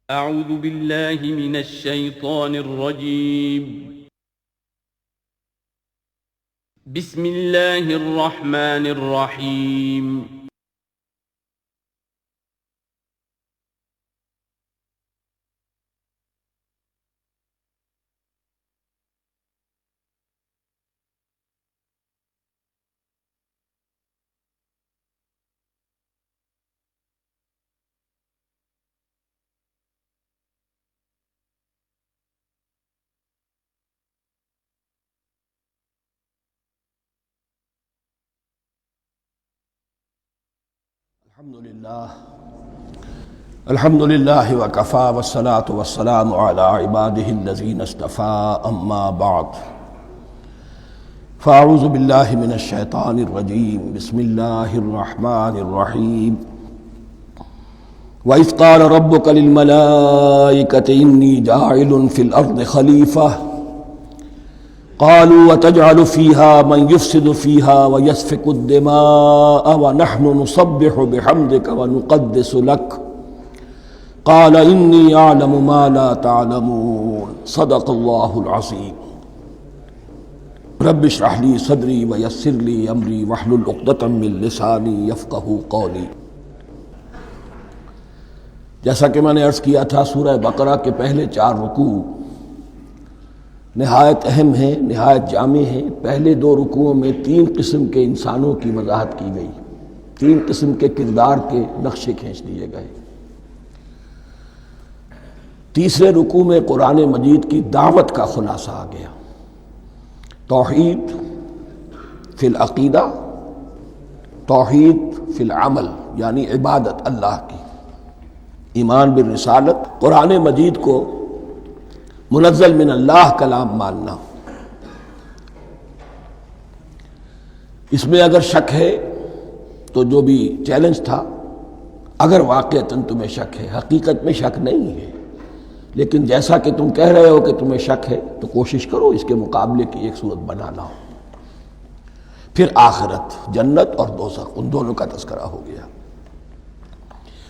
اعوذ باللہ من الشیطان الرجیم بسم اللہ الرحمن الرحیم الحمد للہ وکفی والصلاة والسلام علی عباده الذین اصطفى اما بعد فاعوذ باللہ من الشیطان الرجیم بسم اللہ الرحمن الرحیم وَإِذْ قَالَ رَبُّكَ لِلْمَلَائِكَةِ إِنِّي جَاعِلٌ فِي الْأَرْضِ خَلِيفَةً قالوا وتجعل فيها من يفسد فيها ويسفك الدماء ونحن نسبح بحمدك ونقدس لك قال إني أعلم ما لا تعلمون صدق الله العظيم رب اشرح لي صدري ويسر لي أمري واحلل عقدة من لساني يفقهوا قولي۔ جیسا کہ میں نے عرض کیا تھا، سورہ بقرہ کے پہلے 4 رکوع نہایت اہم ہیں، نہایت جامع ہیں۔ پہلے 2 رکوعوں میں 3 قسم کے انسانوں کی وضاحت کی گئی، 3 قسم کے کردار کے نقشے کھینچ دیے گئے۔ تیسرے رکوع میں قرآن مجید کی دعوت کا خلاصہ آ گیا، توحید فی العقیدہ، توحید فی العمل، یعنی عبادت اللہ کی، ایمان بالرسالت، قرآن مجید کو منزل من اللہ کلام ماننا۔ اس میں اگر شک ہے تو جو بھی چیلنج تھا، اگر واقعتاً تمہیں شک ہے، حقیقت میں شک نہیں ہے، لیکن جیسا کہ تم کہہ رہے ہو کہ تمہیں شک ہے تو کوشش کرو اس کے مقابلے کی ایک صورت بنانا ہو۔ پھر آخرت، جنت اور دوزخ، ان دونوں کا تذکرہ ہو گیا۔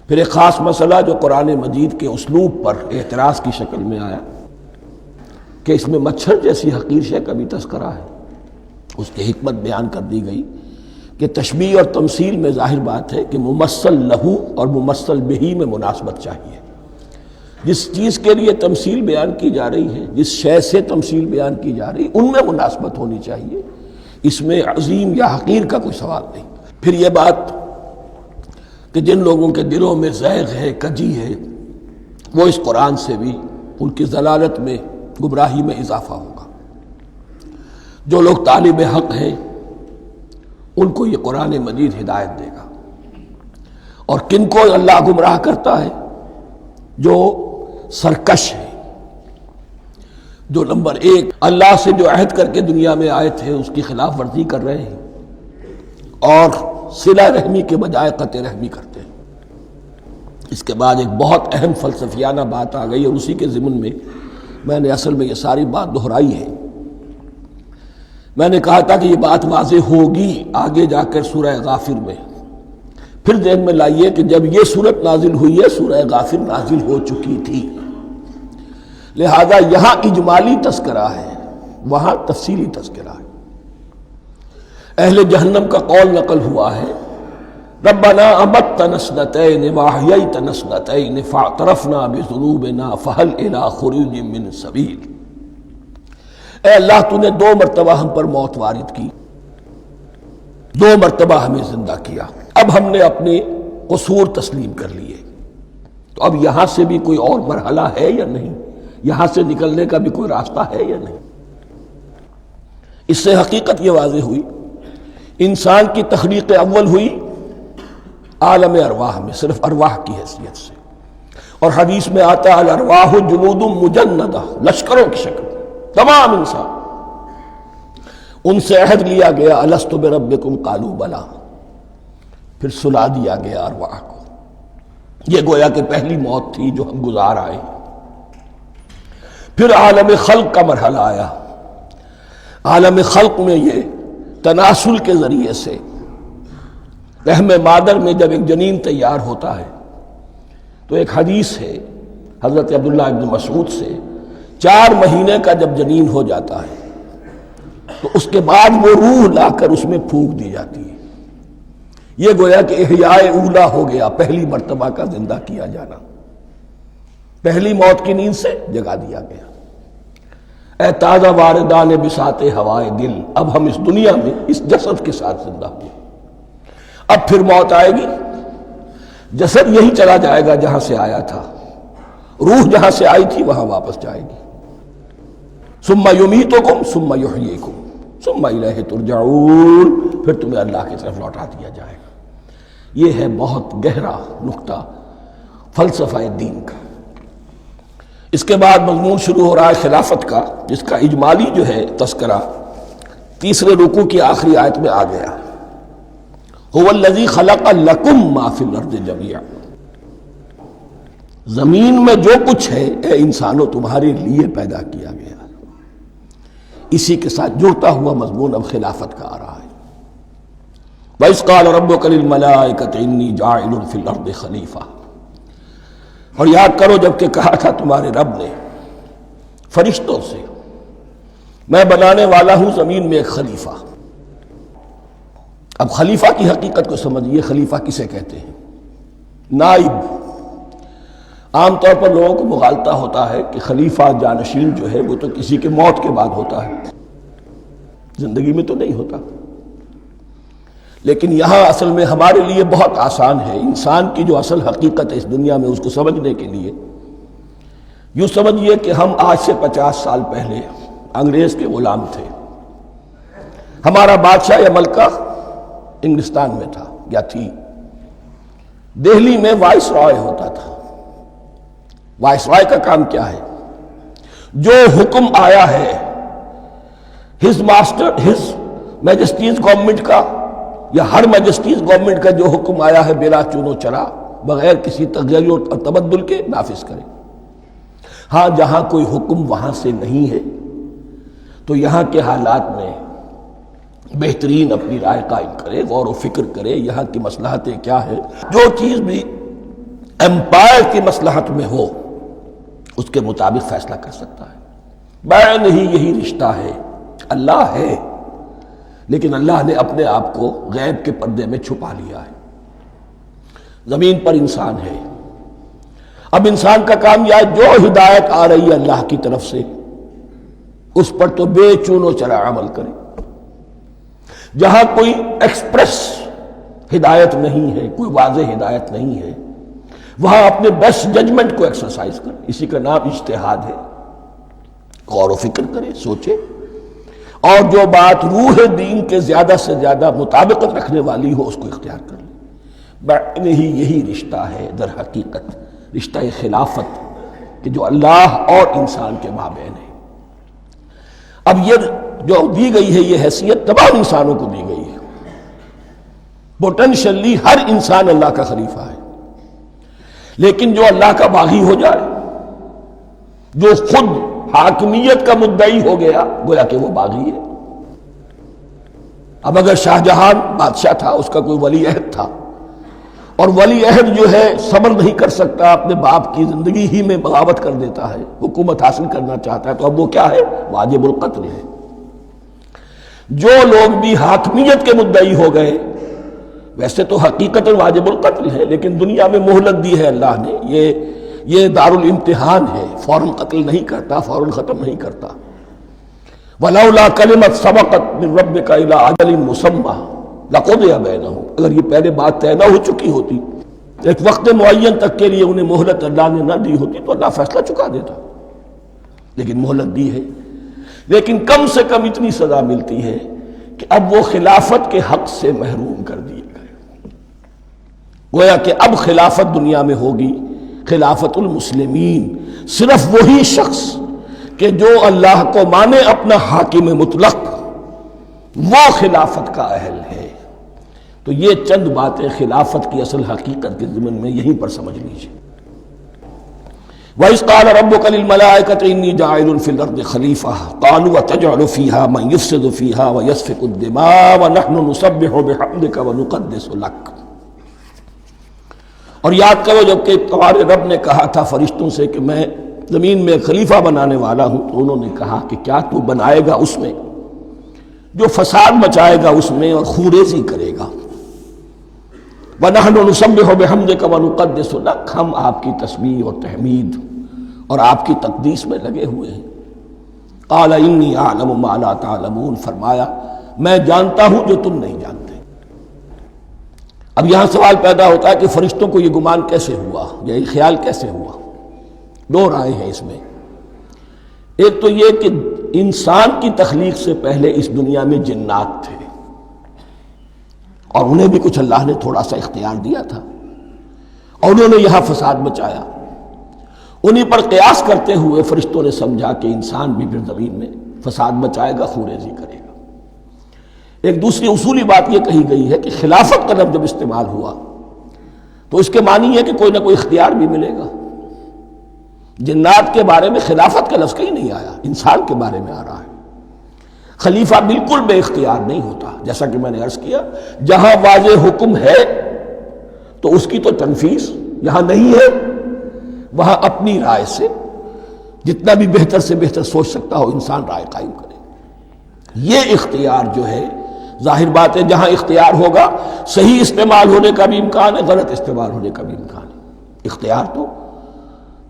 پھر ایک خاص مسئلہ جو قرآن مجید کے اسلوب پر اعتراض کی شکل میں آیا کہ اس میں مچھر جیسی حقیر شے کا بھی تذکرہ ہے، اس کی حکمت بیان کر دی گئی کہ تشبیہ اور تمثیل میں ظاہر بات ہے کہ ممثل لہو اور ممثل بہی میں مناسبت چاہیے۔ جس چیز کے لیے تمثیل بیان کی جا رہی ہے، جس شے سے تمثیل بیان کی جا رہی ہے، ان میں مناسبت ہونی چاہیے، اس میں عظیم یا حقیر کا کوئی سوال نہیں۔ پھر یہ بات کہ جن لوگوں کے دلوں میں زیغ ہے، کجی ہے، وہ اس قرآن سے بھی ان کی ضلالت میں، گمراہی میں اضافہ ہوگا۔ جو لوگ طالب حق ہیں ان کو یہ قرآن مجید ہدایت دے گا، اور کن کو اللہ گمراہ کرتا ہے؟ جو سرکش ہے، جو نمبر 1 اللہ سے جو عہد کر کے دنیا میں آئے تھے اس کی خلاف ورزی کر رہے ہیں اور صلہ رحمی کے بجائے قطع رحمی کرتے ہیں۔ اس کے بعد ایک بہت اہم فلسفیانہ بات آ گئی، اور اسی کے ضمن میں میں نے اصل میں یہ ساری بات دہرائی ہے۔ میں نے کہا تھا کہ یہ بات واضح ہوگی آگے جا کر سورہ غافر میں۔ پھر ذہن میں لائیے کہ جب یہ صورت نازل ہوئی ہے، سورہ غافر نازل ہو چکی تھی، لہذا یہاں اجمالی تذکرہ ہے، وہاں تفصیلی تذکرہ ہے۔ اہل جہنم کا قول نقل ہوا ہے، ربنا امتنا اثنتین واحییتنا اثنتین فاعترفنا بذنوبنا فہل الی خروج من سبیل۔ اے اللہ، تو نے 2 مرتبہ ہم پر موت وارد کی، 2 مرتبہ ہمیں زندہ کیا، اب ہم نے اپنے قصور تسلیم کر لیے، تو اب یہاں سے بھی کوئی اور مرحلہ ہے یا نہیں؟ یہاں سے نکلنے کا بھی کوئی راستہ ہے یا نہیں؟ اس سے حقیقت یہ واضح ہوئی، انسان کی تخلیق اول ہوئی عالم ارواح میں، صرف ارواح کی حیثیت سے، اور حدیث میں آتا ہے الارواح جنود مجندہ، لشکروں کی شکل، تمام انسان۔ ان سے عہد لیا گیا الست بربکم قالوا بلا، پھر سلا دیا گیا ارواح کو۔ یہ گویا کہ پہلی موت تھی جو ہم گزار آئے۔ پھر عالم خلق کا مرحلہ آیا۔ عالم خلق میں یہ تناسل کے ذریعے سے رحم مادر میں جب ایک جنین تیار ہوتا ہے تو ایک حدیث ہے حضرت عبداللہ ابن مسعود سے 4 مہینے کا جب جنین ہو جاتا ہے تو اس کے بعد وہ روح لا کر اس میں پھونک دی جاتی ہے. یہ گویا کہ احیاء اولا ہو گیا، پہلی مرتبہ کا زندہ کیا جانا، پہلی موت کی نیند سے جگا دیا گیا. اے تازہ واردان بساط ہوائے دل، اب ہم اس دنیا میں اس جسد کے ساتھ زندہ ہوئے، اب پھر موت آئے گی، جسد یہی چلا جائے گا جہاں سے آیا تھا، روح جہاں سے آئی تھی وہاں واپس جائے گی. ثم یمیتکم ثم یحییکم ثم الیہ ترجعون، پھر تمہیں اللہ کی طرف لوٹا دیا جائے گا. یہ ہے بہت گہرا نقطہ فلسفہ دین کا. اس کے بعد مضمون شروع ہو رہا ہے خلافت کا، جس کا اجمالی جو ہے تذکرہ تیسرے رکوع کی آخری آیت میں آ گیا. هو الذی خلق لکم ما فی الارض جمیعا، زمین میں جو کچھ ہے اے انسانوں تمہارے لیے پیدا کیا گیا. اسی کے ساتھ جڑتا ہوا مضمون اب خلافت کا آ رہا ہے. وَإِذْ قَالَ رَبُّكَ لِلْمَلَائِكَةِ إِنِّي جَاعِلٌ فِي الْأَرْضِ خَلِيفَةً، اور یاد کرو جب کہ کہا تھا تمہارے رب نے فرشتوں سے میں بنانے والا ہوں زمین میں ایک خلیفہ. اب خلیفہ کی حقیقت کو سمجھیے. خلیفہ کسے کہتے ہیں؟ نائب. عام طور پر لوگوں کو مغالطہ ہوتا ہے کہ خلیفہ جانشین جو ہے وہ تو کسی کے موت کے بعد ہوتا ہے، زندگی میں تو نہیں ہوتا. لیکن یہاں اصل میں ہمارے لیے بہت آسان ہے. انسان کی جو اصل حقیقت ہے اس دنیا میں، اس کو سمجھنے کے لیے یوں سمجھیے کہ ہم آج سے 50 سال پہلے انگریز کے غلام تھے. ہمارا بادشاہ یا ملکہ انگلستان میں تھا یا تھی. دہلی میں وائس رائے ہوتا تھا. وائس رائے کا کام کیا ہے؟ جو حکم آیا ہے ہز میجسٹیز گورنمنٹ کا یا ہر میجسٹیز گورنمنٹ کا جو حکم آیا ہے بلا چون و چرا، بغیر کسی تغیر اور تبدل کے نافذ کرے. ہاں جہاں کوئی حکم وہاں سے نہیں ہے تو یہاں کے حالات میں بہترین اپنی رائے قائم کرے، غور و فکر کرے یہاں کی مصلحتیں کیا ہے. جو چیز بھی امپائر کی مصلحت میں ہو اس کے مطابق فیصلہ کر سکتا ہے. بین ہی یہی رشتہ ہے. اللہ ہے لیکن اللہ نے اپنے آپ کو غیب کے پردے میں چھپا لیا ہے. زمین پر انسان ہے. اب انسان کا کام یہ ہے جو ہدایت آ رہی ہے اللہ کی طرف سے اس پر تو بے چون و چرا عمل کرے. جہاں کوئی ایکسپریس ہدایت نہیں ہے، کوئی واضح ہدایت نہیں ہے، وہاں اپنے بیسٹ ججمنٹ کو ایکسرسائز کرے. اسی کا نام اجتہاد ہے. غور و فکر کرے، سوچے، اور جو بات روح دین کے زیادہ سے زیادہ مطابقت رکھنے والی ہو اس کو اختیار کر لے. بین ہی یہی رشتہ ہے در حقیقت رشتہ خلافت کہ جو اللہ اور انسان کے مابین ہے. اب یہ جو دی گئی ہے یہ حیثیت تمام انسانوں کو دی گئی ہے. پوٹینشلی ہر انسان اللہ کا خلیفہ ہے. لیکن جو اللہ کا باغی ہو جائے، جو خود حاکمیت کا مدعی ہو گیا، گویا کہ وہ باغی ہے. اب اگر شاہ جہان بادشاہ تھا، اس کا کوئی ولی عہد تھا، اور ولی عہد جو ہے صبر نہیں کر سکتا، اپنے باپ کی زندگی ہی میں بغاوت کر دیتا ہے، حکومت حاصل کرنا چاہتا ہے، تو اب وہ کیا ہے؟ واجب القتل ہے. جو لوگ بھی حاکمیت کے مدعی ہو گئے ویسے تو حقیقت واجب القتل ہے، لیکن دنیا میں مہلت دی ہے اللہ نے. یہ دارالامتحان ہے. فوراً قتل نہیں کرتا، فوراً ختم نہیں کرتا. وَلَوْلَا كَلِمَةٌ سَبَقَتْ مِن رَبِّكَ إِلَىٰ أَجَلٍ مُّسَمًّى لَقُضِيَ بَيْنَهُمْ، اگر یہ پہلے بات طے نہ ہو چکی ہوتی، ایک وقت معین تک کے لیے انہیں مہلت اللہ نے نہ دی ہوتی تو اللہ فیصلہ چکا دیتا. لیکن مہلت دی ہے. لیکن کم سے کم اتنی سزا ملتی ہے کہ اب وہ خلافت کے حق سے محروم کر دیے گئے. گویا کہ اب خلافت دنیا میں ہوگی خلافت المسلمین. صرف وہی شخص کہ جو اللہ کو مانے اپنا حاکم مطلق، وہ خلافت کا اہل ہے. تو یہ چند باتیں خلافت کی اصل حقیقت کے ضمن میں یہیں پر سمجھ لیجیے. وَإِذْ قَالَ رَبُّكَ لِلْمَلَائِكَةِ إِنِّي جَاعِلٌ فِي الْأَرْضِ خَلِيفَةً قَالُوا أَتَجْعَلُ فِيهَا مَن يُفْسِدُ فِيهَا وَيَسْفِكُ الدِّمَاءَ وَنَحْنُ نُسَبِّحُ بِحَمْدِكَ وَنُقَدِّسُ لَكَ. اور یاد کرو جب کہ تمہارے رب نے کہا تھا فرشتوں سے کہ میں زمین میں خلیفہ بنانے والا ہوں، تو انہوں نے کہا کہ کیا تو بنائے گا اس میں جو فساد مچائے گا اس میں اور خوریزی کرے گا؟ وَنَحْنُ نُسَبِّحُ بِحَمْدِكَ وَنُقَدِّسُ لَكَ، ہم آپ کی تسبیح اور تحمید اور آپ کی تقدیس میں لگے ہوئے ہیں۔ قال انی اعلم ما لا تعلمون، فرمایا میں جانتا ہوں جو تم نہیں جانتے۔ اب یہاں سوال پیدا ہوتا ہے کہ فرشتوں کو یہ گمان کیسے ہوا، یہ خیال کیسے ہوا؟ دو رائے ہیں اس میں۔ ایک تو یہ کہ انسان کی تخلیق سے پہلے اس دنیا میں جنات تھے، اور انہیں بھی کچھ اللہ نے تھوڑا سا اختیار دیا تھا، اور انہوں نے یہاں فساد مچایا۔ انہی پر قیاس کرتے ہوئے فرشتوں نے سمجھا کہ انسان بھی پھر زمین میں فساد مچائے گا، خوریزی کرے گا۔ ایک دوسری اصولی بات یہ کہی گئی ہے کہ خلافت کا لفظ جب استعمال ہوا تو اس کے معنی ہے کہ کوئی نہ کوئی اختیار بھی ملے گا۔ جنات کے بارے میں خلافت کا لفظ کہیں نہیں آیا، انسان کے بارے میں آ رہا ہے۔ خلیفہ بالکل بے اختیار نہیں ہوتا، جیسا کہ میں نے عرض کیا، جہاں واضح حکم ہے تو اس کی تو تنفیذ، جہاں نہیں ہے وہاں اپنی رائے سے جتنا بھی بہتر سے بہتر سوچ سکتا ہو انسان رائے قائم کرے۔ یہ اختیار جو ہے، ظاہر بات ہے جہاں اختیار ہوگا صحیح استعمال ہونے کا بھی امکان ہے، غلط استعمال ہونے کا بھی امکان ہے۔ اختیار تو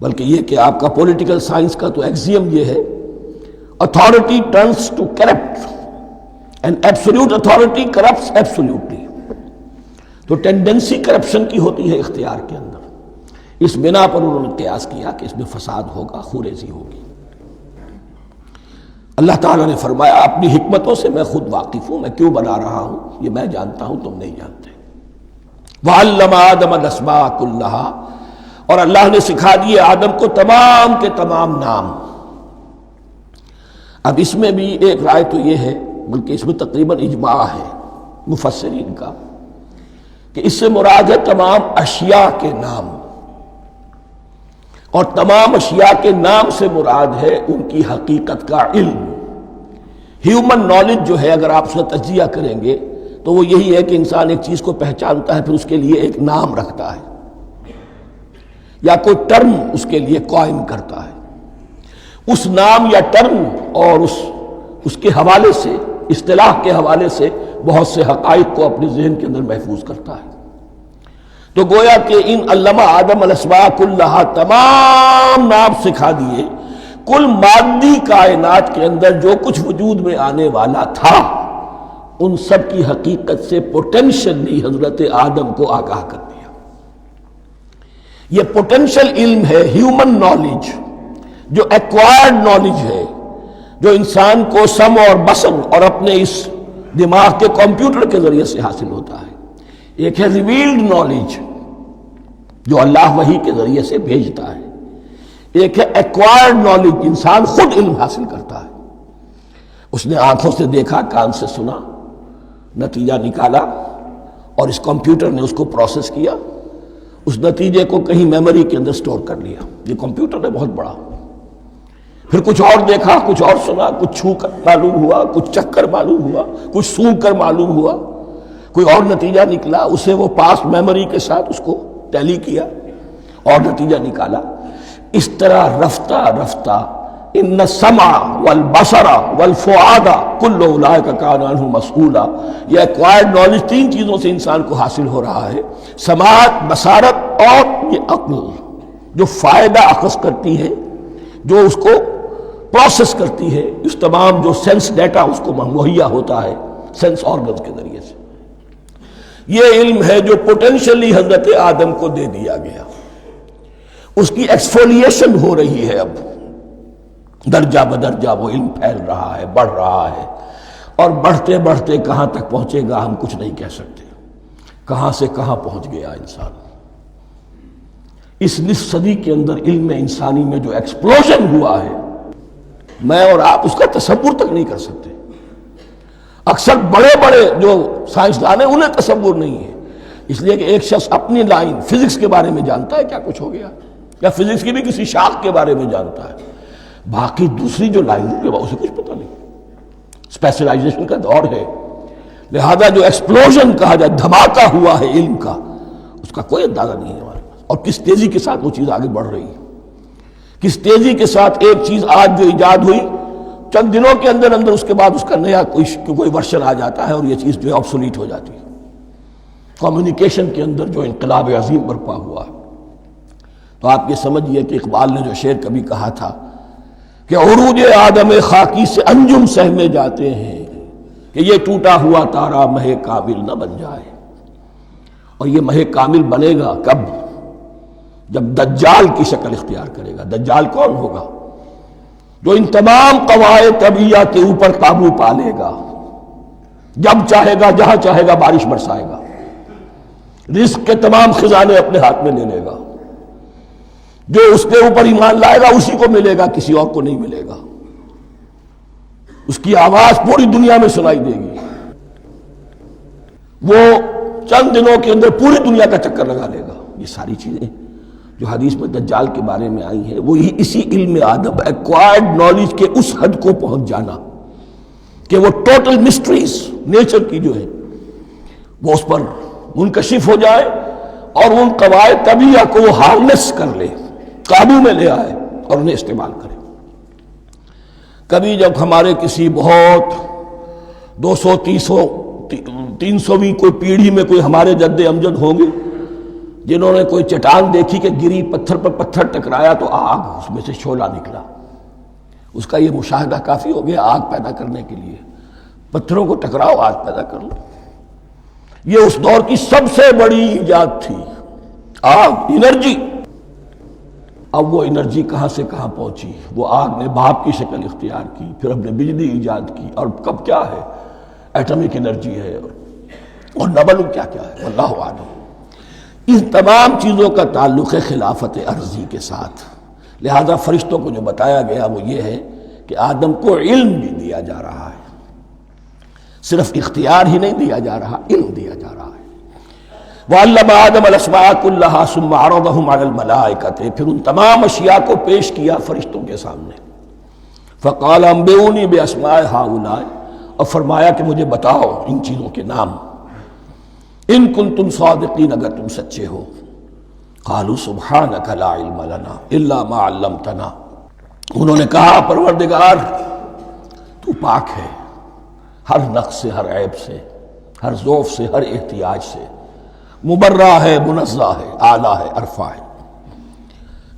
بلکہ یہ کہ آپ کا پولیٹیکل سائنس کا تو ایکسیم یہ ہے، authority turns to corrupt and absolute authority corrupts absolutely۔ تو ٹینڈنسی کرپشن کی ہوتی ہے اختیار کے اندر۔ اس بنا پر انہوں نے قیاس کیا کہ اس میں فساد ہوگا، خوریزی ہوگی۔ اللہ تعالیٰ نے فرمایا اپنی حکمتوں سے میں خود واقف ہوں، میں کیوں بنا رہا ہوں یہ میں جانتا ہوں، تم نہیں جانتے۔ وَعَلَّمَ آدَمَ الْأَسْمَاءَ كُلَّهَا، اور اللہ نے سکھا دیے آدم کو تمام کے تمام نام۔ اب اس میں بھی ایک رائے تو یہ ہے، بلکہ اس میں تقریباً اجماع ہے مفسرین کا، کہ اس سے مراد ہے تمام اشیاء کے نام، اور تمام اشیاء کے نام سے مراد ہے ان کی حقیقت کا علم۔ ہیومن نالج جو ہے اگر آپ اس کا تجزیہ کریں گے تو وہ یہی ہے کہ انسان ایک چیز کو پہچانتا ہے، پھر اس کے لیے ایک نام رکھتا ہے یا کوئی ٹرم اس کے لیے قائم کرتا ہے۔ اس نام یا ٹرم اور اس کے حوالے سے، اصطلاح کے حوالے سے بہت سے حقائق کو اپنے ذہن کے اندر محفوظ کرتا ہے۔ تو گویا کہ ان علمہ آدم الاسماء کلہا، تمام نام سکھا دیے کل مادی کائنات کے اندر جو کچھ وجود میں آنے والا تھا، ان سب کی حقیقت سے پوٹینشلی حضرت آدم کو آگاہ کر دیا۔ یہ پوٹینشل علم ہے، ہیومن نالج، جو ایکوائرڈ نالج ہے، جو انسان کو سم اور بصر اور اپنے اس دماغ کے کمپیوٹر کے ذریعے سے حاصل ہوتا ہے۔ ایک ہے ریویلڈ نالج جو اللہ وحی کے ذریعے سے بھیجتا ہے، ایک ہے ایکوائرڈ نالج، انسان خود علم حاصل کرتا ہے۔ اس نے آنکھوں سے دیکھا، کان سے سنا، نتیجہ نکالا، اور اس کمپیوٹر نے اس کو پروسیس کیا، اس نتیجے کو کہیں میموری کے اندر سٹور کر لیا۔ یہ کمپیوٹر ہے بہت بڑا۔ پھر کچھ اور دیکھا، کچھ اور سنا، کچھ چھو کر معلوم ہوا، کچھ چکھ کر معلوم ہوا، کچھ سونگھ کر معلوم ہوا، کوئی اور نتیجہ نکلا، اسے وہ پاس میموری کے ساتھ اس کو ٹیلی کیا اور نتیجہ نکالا۔ اس طرح رفتہ رفتہ ان السمع والبصر والفؤاد کل اولئک کان عنہ مسئولا، یہ ایکوائرڈ نالج تین چیزوں سے انسان کو حاصل ہو رہا ہے، سماعت، بصارت اور یہ عقل، جو فائدہ اخذ کرتی ہے، جو اس کو پروسیس کرتی ہے، اس تمام جو سینس ڈیٹا اس کو مہیا ہوتا ہے سینس آرگنز کے ذریعے سے۔ یہ علم ہے جو پوٹینشلی حضرت آدم کو دے دیا گیا۔ اس کی ایکسفولیشن ہو رہی ہے، اب درجہ بدرجہ وہ علم پھیل رہا ہے، بڑھ رہا ہے، اور بڑھتے بڑھتے کہاں تک پہنچے گا ہم کچھ نہیں کہہ سکتے۔ کہاں سے کہاں پہنچ گیا انسان۔ اس نصف صدی کے اندر علم انسانی میں جو ایکسپلوژن ہوا ہے، میں اور آپ اس کا تصور تک نہیں کر سکتے۔ اکثر بڑے بڑے جو سائنسدان ہیں انہیں تصور نہیں ہے، اس لیے کہ ایک شخص اپنی لائن فزکس کے بارے میں جانتا ہے کیا کچھ ہو گیا، یا فزکس کی بھی کسی شاخ کے بارے میں جانتا ہے، باقی دوسری جو لائن ہے اسے کچھ پتہ نہیں۔ اسپیشلائزیشن کا دور ہے، لہذا جو ایکسپلوژن کہا جائے، دھماکہ ہوا ہے علم کا، اس کا کوئی اندازہ نہیں ہے ہمارے پاس۔ اور کس تیزی کے ساتھ وہ چیز آگے بڑھ رہی ہے، کس تیزی کے ساتھ ایک چیز آج جو ایجاد ہوئی چند دنوں کے اندر اندر اس کے بعد اس کا نیا کوئی ورشن آ جاتا ہے اور یہ چیز جو ہے آبسولیٹ ہو جاتی ہے۔ کمیونیکیشن کے اندر جو انقلاب عظیم برپا ہوا ہے، تو آپ یہ سمجھیے کہ اقبال نے جو شعر کبھی کہا تھا کہ عروج آدم خاکی سے انجم سہمے جاتے ہیں کہ یہ ٹوٹا ہوا تارا مہ کامل نہ بن جائے، اور یہ مہ کامل بنے گا کب؟ جب دجال کی شکل اختیار کرے گا۔ دجال کون ہوگا؟ جو ان تمام قواعد طبیعہ کے اوپر قابو پا لے گا، جب چاہے گا جہاں چاہے گا بارش برسائے گا، رزق کے تمام خزانے اپنے ہاتھ میں لے لے گا، جو اس کے اوپر ایمان لائے گا اسی کو ملے گا، کسی اور کو نہیں ملے گا، اس کی آواز پوری دنیا میں سنائی دے گی، وہ چند دنوں کے اندر پوری دنیا کا چکر لگا لے گا۔ یہ ساری چیزیں جو حدیث میں دجال کے بارے میں آئی ہیں وہی اسی علم آدم ایکوائرڈ نالج کے اس حد کو پہنچ جانا کہ وہ ٹوٹل مسٹریز نیچر کی جو ہے وہ اس پر منکشف ہو جائے اور ان قواعد طبیعہ کو وہ ہارنس کر لے، قابو میں لے آئے اور انہیں استعمال کرے۔ کبھی جب ہمارے کسی بہت 200-300ویں کوئی پیڑھی میں کوئی ہمارے جد امجد ہوں گے جنہوں نے کوئی چٹان دیکھی کہ گری، پتھر پر پتھر ٹکرایا تو آگ اس میں سے شعلہ نکلا، اس کا یہ مشاہدہ کافی ہو گیا آگ پیدا کرنے کے لیے۔ پتھروں کو ٹکراؤ آگ پیدا کر لو، یہ اس دور کی سب سے بڑی ایجاد تھی، آگ، انرجی۔ اب وہ انرجی کہاں سے کہاں پہنچی، وہ آگ نے بھاپ کی شکل اختیار کی، پھر ہم نے بجلی ایجاد کی، اور کب کیا ہے ایٹمک انرجی ہے اور نہ معلوم کیا کیا ہے، واللہ اعلم۔ ان تمام چیزوں کا تعلق ہے خلافت ارضی کے ساتھ، لہذا فرشتوں کو جو بتایا گیا وہ یہ ہے کہ آدم کو علم بھی دیا جا رہا ہے، صرف اختیار ہی نہیں دیا جا رہا، علم دیا جا رہا ہے۔ وَعَلَّمَ آدَمَ الْأَسْمَاءَ كُلَّهَا ثُمَّ عَرَضَهُمْ عَلَى الْمَلَائِكَةِ، پھر ان تمام اشیاء کو پیش کیا فرشتوں کے سامنے۔ فَقَالَ أَنبِئُونِي بِأَسْمَاءِ هَؤُلَاءِ، اور فرمایا کہ مجھے بتاؤ ان چیزوں کے نام، ان کنتم صادقین، اگر تم سچے ہو۔ قالوا سبحانک لا علم لنا الا ما علمتنا، انہوں نے کہا پروردگار تو پاک ہے ہر نقص سے، ہر عیب سے، ہر ضعف سے، ہر احتیاج سے، مبرہ ہے، منزہ ہے، اعلیٰ ہے، ارفع ہے۔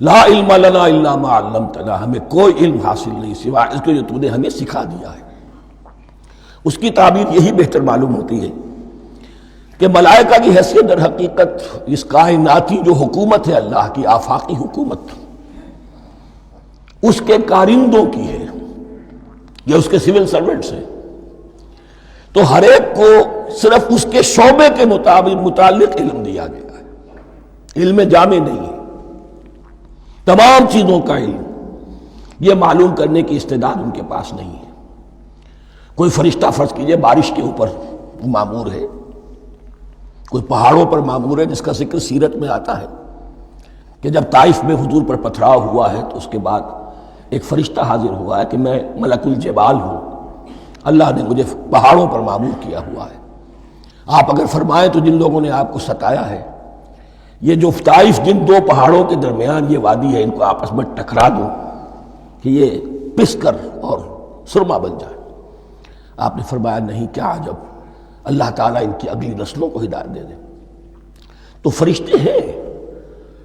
لا علم لنا الا ما علمتنا، ہمیں کوئی علم حاصل نہیں سوائے اس کے جو تو نے ہمیں سکھا دیا ہے۔ اس کی تعبیر یہی بہتر معلوم ہوتی ہے کہ ملائکہ کی حیثیت در حقیقت اس کائناتی جو حکومت ہے اللہ کی، آفاقی حکومت، اس کے کارندوں کی ہے، یہ اس کے سول سرونٹس ہیں، تو ہر ایک کو صرف اس کے شعبے کے متعلق علم دیا گیا ہے، علم جامع نہیں ہے، تمام چیزوں کا علم یہ معلوم کرنے کی استعداد ان کے پاس نہیں ہے۔ کوئی فرشتہ فرض کیجئے بارش کے اوپر مامور ہے، کوئی پہاڑوں پر مامور ہے، جس کا ذکر سیرت میں آتا ہے کہ جب طائف میں حضور پر پتھراؤ ہوا ہے تو اس کے بعد ایک فرشتہ حاضر ہوا ہے کہ میں ملک الجبال ہوں، اللہ نے مجھے پہاڑوں پر مامور کیا ہوا ہے، آپ اگر فرمائیں تو جن لوگوں نے آپ کو ستایا ہے، یہ جو طائف جن دو پہاڑوں کے درمیان یہ وادی ہے، ان کو آپس میں ٹکرا دو کہ یہ پس کر اور سرما بن جائے۔ آپ نے فرمایا نہیں، کیا عجب، اللہ تعالیٰ ان کی اگلی نسلوں کو ہدایت دے دے۔ تو فرشتے ہیں،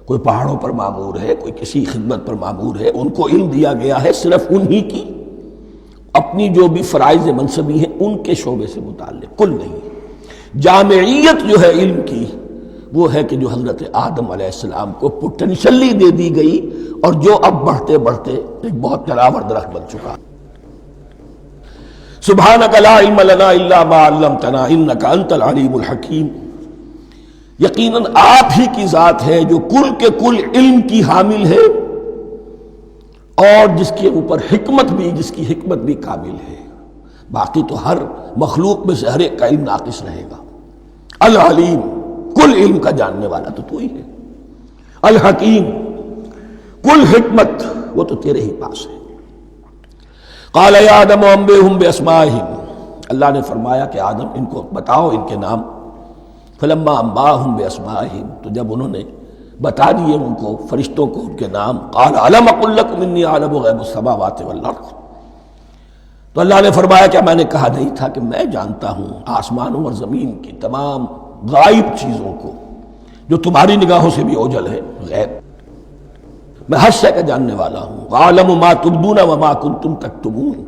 کوئی پہاڑوں پر مامور ہے، کوئی کسی خدمت پر مامور ہے، ان کو علم دیا گیا ہے صرف انہی کی اپنی جو بھی فرائض منصبی ہیں ان کے شعبے سے متعلق، کل نہیں۔ جامعیت جو ہے علم کی وہ ہے کہ جو حضرت آدم علیہ السلام کو پوٹینشلی دے دی گئی اور جو اب بڑھتے بڑھتے ایک بہت جلاور درخت بن چکا۔ سبحانک لا علم لنا الا ما علمتنا انک انت العلیم الحکیم، یقیناً آپ ہی کی ذات ہے جو کل کے کل علم کی حامل ہے اور جس کے اوپر حکمت بھی، جس کی حکمت بھی کامل ہے، باقی تو ہر مخلوق میں سے ہر ایک کا علم ناقص رہے گا۔ العلیم، کل علم کا جاننے والا تو ہی ہے، الحکیم، کل حکمت وہ تو تیرے ہی پاس ہے۔ قال یا آدم انبئہم باسمائہم، اللہ نے فرمایا کہ آدم ان کو بتاؤ ان کے نام۔ فلما انباہم باسمائہم، تو جب انہوں نے بتا دیے ان کو فرشتوں کو ان کے نام. قال الم اقل لکم انی اعلم غیب السماوات والارض. تو اللہ نے فرمایا کہ میں نے کہا نہیں تھا کہ میں جانتا ہوں آسمانوں اور زمین کی تمام غائب چیزوں کو جو تمہاری نگاہوں سے بھی اوجھل ہے. غیب میں ہر شے کا جاننے والا ہوں. عالم ما تبدون وما کنتم تکتمون.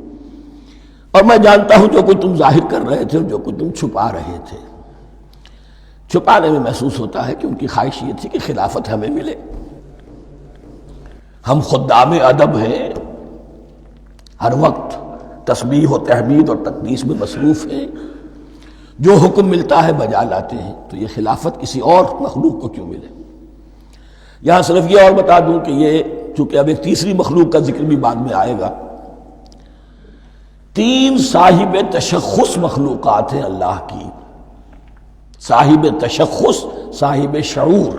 اور میں جانتا ہوں جو کچھ تم ظاہر کر رہے تھے اور جو کچھ تم چھپا رہے تھے. چھپانے میں محسوس ہوتا ہے کہ ان کی خواہش یہ تھی کہ خلافت ہمیں ملے. ہم خدام ادب ہیں، ہر وقت تسبیح و تحمید اور تقدیس میں مصروف ہیں، جو حکم ملتا ہے بجا لاتے ہیں. تو یہ خلافت کسی اور مخلوق کو کیوں ملے؟ یہاں صرف یہ اور بتا دوں کہ یہ چونکہ اب ایک تیسری مخلوق کا ذکر بھی بعد میں آئے گا. 3 صاحب تشخص مخلوقات ہیں اللہ کی. صاحب تشخص، صاحب شعور،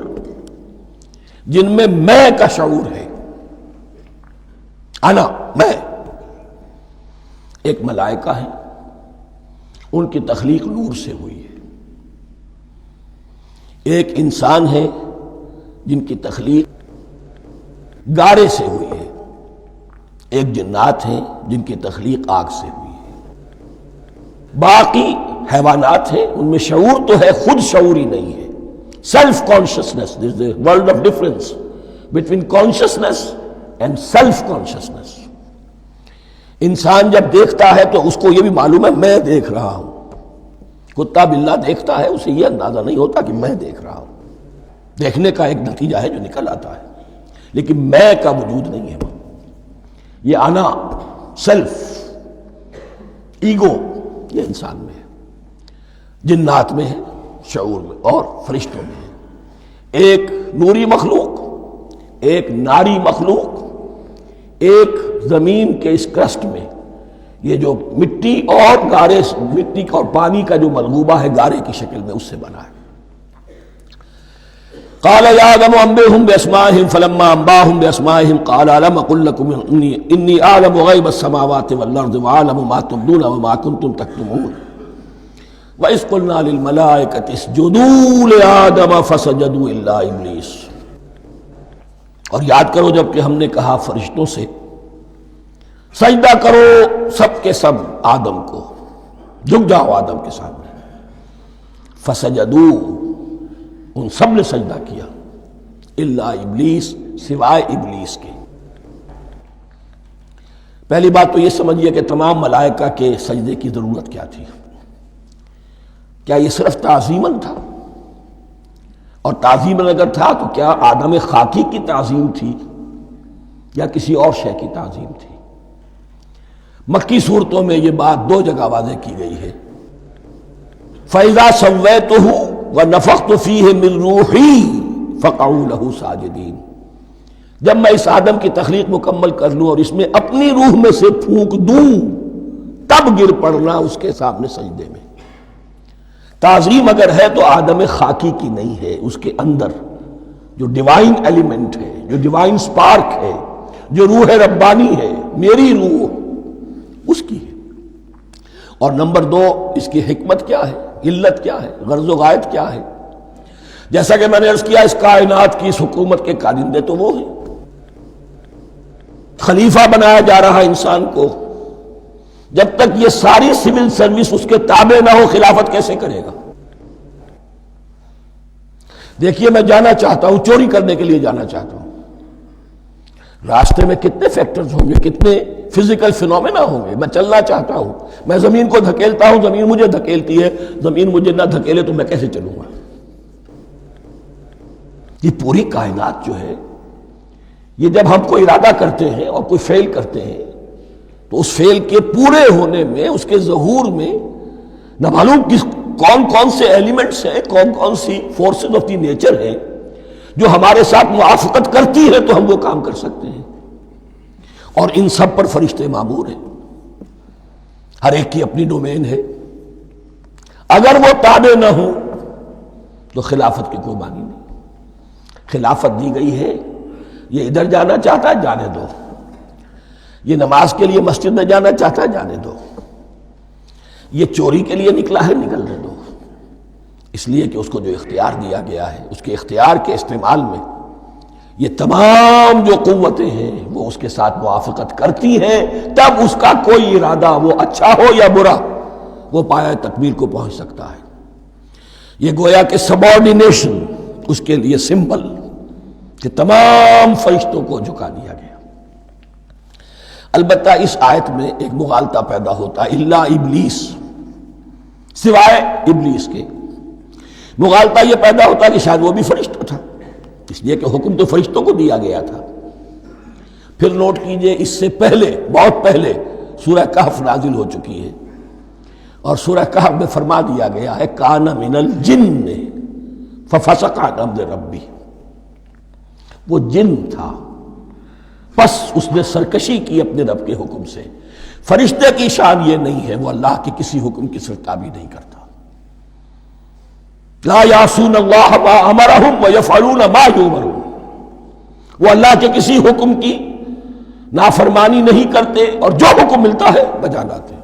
جن میں میں کا شعور ہے. انا، میں. ایک ملائکہ ہے، ان کی تخلیق نور سے ہوئی ہے. ایک انسان ہے جن کی تخلیق گارے سے ہوئی ہے. ایک جنات ہیں جن کی تخلیق آگ سے ہوئی ہے. باقی حیوانات ہیں، ان میں شعور تو ہے، خود شعوری نہیں ہے. Self consciousness, there is a world of difference between consciousness and self consciousness. انسان جب دیکھتا ہے تو اس کو یہ بھی معلوم ہے میں دیکھ رہا ہوں. کتا بلہ دیکھتا ہے، اسے یہ اندازہ نہیں ہوتا کہ میں دیکھ رہا ہوں. دیکھنے کا ایک نتیجہ ہے جو نکل آتا ہے، لیکن میں کا وجود نہیں ہے. یہ انا، سیلف، ایگو، یہ انسان میں ہے. جنات میں ہے، شعور میں، اور فرشتوں میں ہے. ایک نوری مخلوق، ایک ناری مخلوق، ایک زمین کے اس کرسٹ میں یہ جو مٹی اور گارے، مٹی اور پانی کا جو ملغوبہ ہے گارے کی شکل میں، اس سے بنا ہے. قال یا آدم انبئهم باسمائهم فلما انباهم باسمائهم قال الم اقل لكم انی اعلم غیب السماوات والارض واعلم ما تبدون وما كنتم تكتمون وَإِذْ قُلْنَا لِلْمَلَائِكَةِ اسْجُدُوا لِآدَمَ فَسَجَدُوا إِلَّا إِبْلِيسَ. اور یاد کرو جب کہ ہم نے کہا فرشتوں سے سجدہ کرو سب کے سب آدم کو، جھک جاؤ آدم کے سامنے. فَسَجَدُوا، ان سب نے سجدہ کیا. إِلَّا إِبْلِيسَ، سوائے ابلیس کے. پہلی بات تو یہ سمجھیے کہ تمام ملائکہ کے سجدے کی ضرورت کیا تھی. کیا یہ صرف تعظیماً تھا؟ اور تعظیماً اگر تھا تو کیا آدم خاکی کی تعظیم تھی یا کسی اور شے کی تعظیم تھی؟ مکی صورتوں میں یہ بات 2 جگہ واضح کی گئی ہے. فَإِذَا سَوَّيْتُهُ وَنَفَخْتُ فِيهِ مِن رُوحِي فَقَعُوا لَهُ سَاجِدِينَ. جب میں اس آدم کی تخلیق مکمل کر لوں اور اس میں اپنی روح میں سے پھونک دوں، تب گر پڑنا اس کے سامنے سجدے میں. تعظیم اگر ہے تو آدم خاکی کی نہیں ہے، اس کے اندر جو ڈیوائن ایلیمنٹ ہے، جو ڈیوائن سپارک ہے، جو روح ربانی ہے، میری روح، اس کی ہے. اور نمبر 2، اس کی حکمت کیا ہے، علت کیا ہے، غرض و غایت کیا ہے؟ جیسا کہ میں نے عرض کیا، اس کائنات کی اس حکومت کے کارندے تو وہ ہیں. خلیفہ بنایا جا رہا انسان کو، جب تک یہ ساری سول سروس اس کے تابع نہ ہو خلافت کیسے کرے گا؟ دیکھیے میں جانا چاہتا ہوں، چوری کرنے کے لیے جانا چاہتا ہوں. راستے میں کتنے فیکٹرز ہوں گے، کتنے فزیکل فینومینا ہوں گے. میں چلنا چاہتا ہوں، میں زمین کو دھکیلتا ہوں، زمین مجھے دھکیلتی ہے. زمین مجھے نہ دھکیلے تو میں کیسے چلوں گا؟ یہ پوری کائنات جو ہے، یہ جب ہم کوئی ارادہ کرتے ہیں اور کوئی فیل کرتے ہیں تو اس فیل کے پورے ہونے میں، اس کے ظہور میں نہ معلوم کون کون سے ایلیمنٹس ہیں، کون کون سی فورسز آف دی نیچر ہیں جو ہمارے ساتھ موافقت کرتی ہے تو ہم وہ کام کر سکتے ہیں. اور ان سب پر فرشتے مامور ہیں، ہر ایک کی اپنی ڈومین ہے. اگر وہ تابع نہ ہوں تو خلافت کی کوئی معنی نہیں. خلافت دی گئی ہے، یہ ادھر جانا چاہتا ہے جانے دو، یہ نماز کے لیے مسجد میں جانا چاہتا ہے جانے دو، یہ چوری کے لیے نکلا ہے نکلنے دو. اس لیے کہ اس کو جو اختیار دیا گیا ہے، اس کے اختیار کے استعمال میں یہ تمام جو قوتیں ہیں وہ اس کے ساتھ موافقت کرتی ہیں، تب اس کا کوئی ارادہ وہ اچھا ہو یا برا وہ پایہ تکمیل کو پہنچ سکتا ہے۔ یہ گویا کہ سبارڈینیشن اس کے لیے سمبل کہ تمام فرشتوں کو جھکا دیا گیا۔ البتہ اس آیت میں ایک مغالطہ پیدا ہوتا ہے، الا ابلیس، سوائے ابلیس کے۔ مغالطہ یہ پیدا ہوتا ہے کہ شاید وہ بھی فرشتہ تھا، اس لیے کہ حکم تو فرشتوں کو دیا گیا تھا۔ پھر نوٹ کیجئے اس سے پہلے، بہت پہلے سورہ کہف نازل ہو چکی ہے، اور سورہ کہف میں فرما دیا گیا ہے کان من الجن ففسق عن امر ربی، وہ جن تھا پس اس نے سرکشی کی اپنے رب کے حکم سے۔ فرشتے کی شان یہ نہیں ہے، وہ اللہ کے کسی حکم کی سرتابی نہیں کرتا۔ لا یعصون اللہ ما امرہم ویفعلون ما یؤمرون، وہ اللہ کے کسی حکم کی نافرمانی نہیں کرتے اور جو حکم ملتا ہے بجا لاتے۔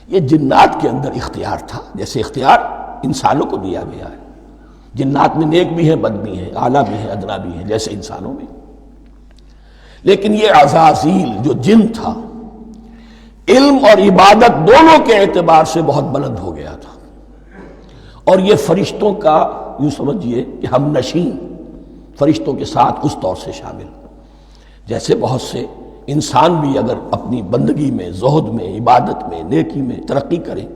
یہ جنات کے اندر اختیار تھا، جیسے اختیار انسانوں کو دیا گیا ہے۔ جنات میں نیک بھی ہیں، بد بھی ہیں، اعلیٰ بھی ہیں، ادنا بھی ہیں، جیسے انسانوں میں۔ لیکن یہ عزازیل جو جن تھا، علم اور عبادت دونوں کے اعتبار سے بہت بلند ہو گیا تھا، اور یہ فرشتوں کا یوں سمجھیے کہ ہم نشین، فرشتوں کے ساتھ اس طور سے شامل، جیسے بہت سے انسان بھی اگر اپنی بندگی میں، زہد میں، عبادت میں، نیکی میں ترقی کریں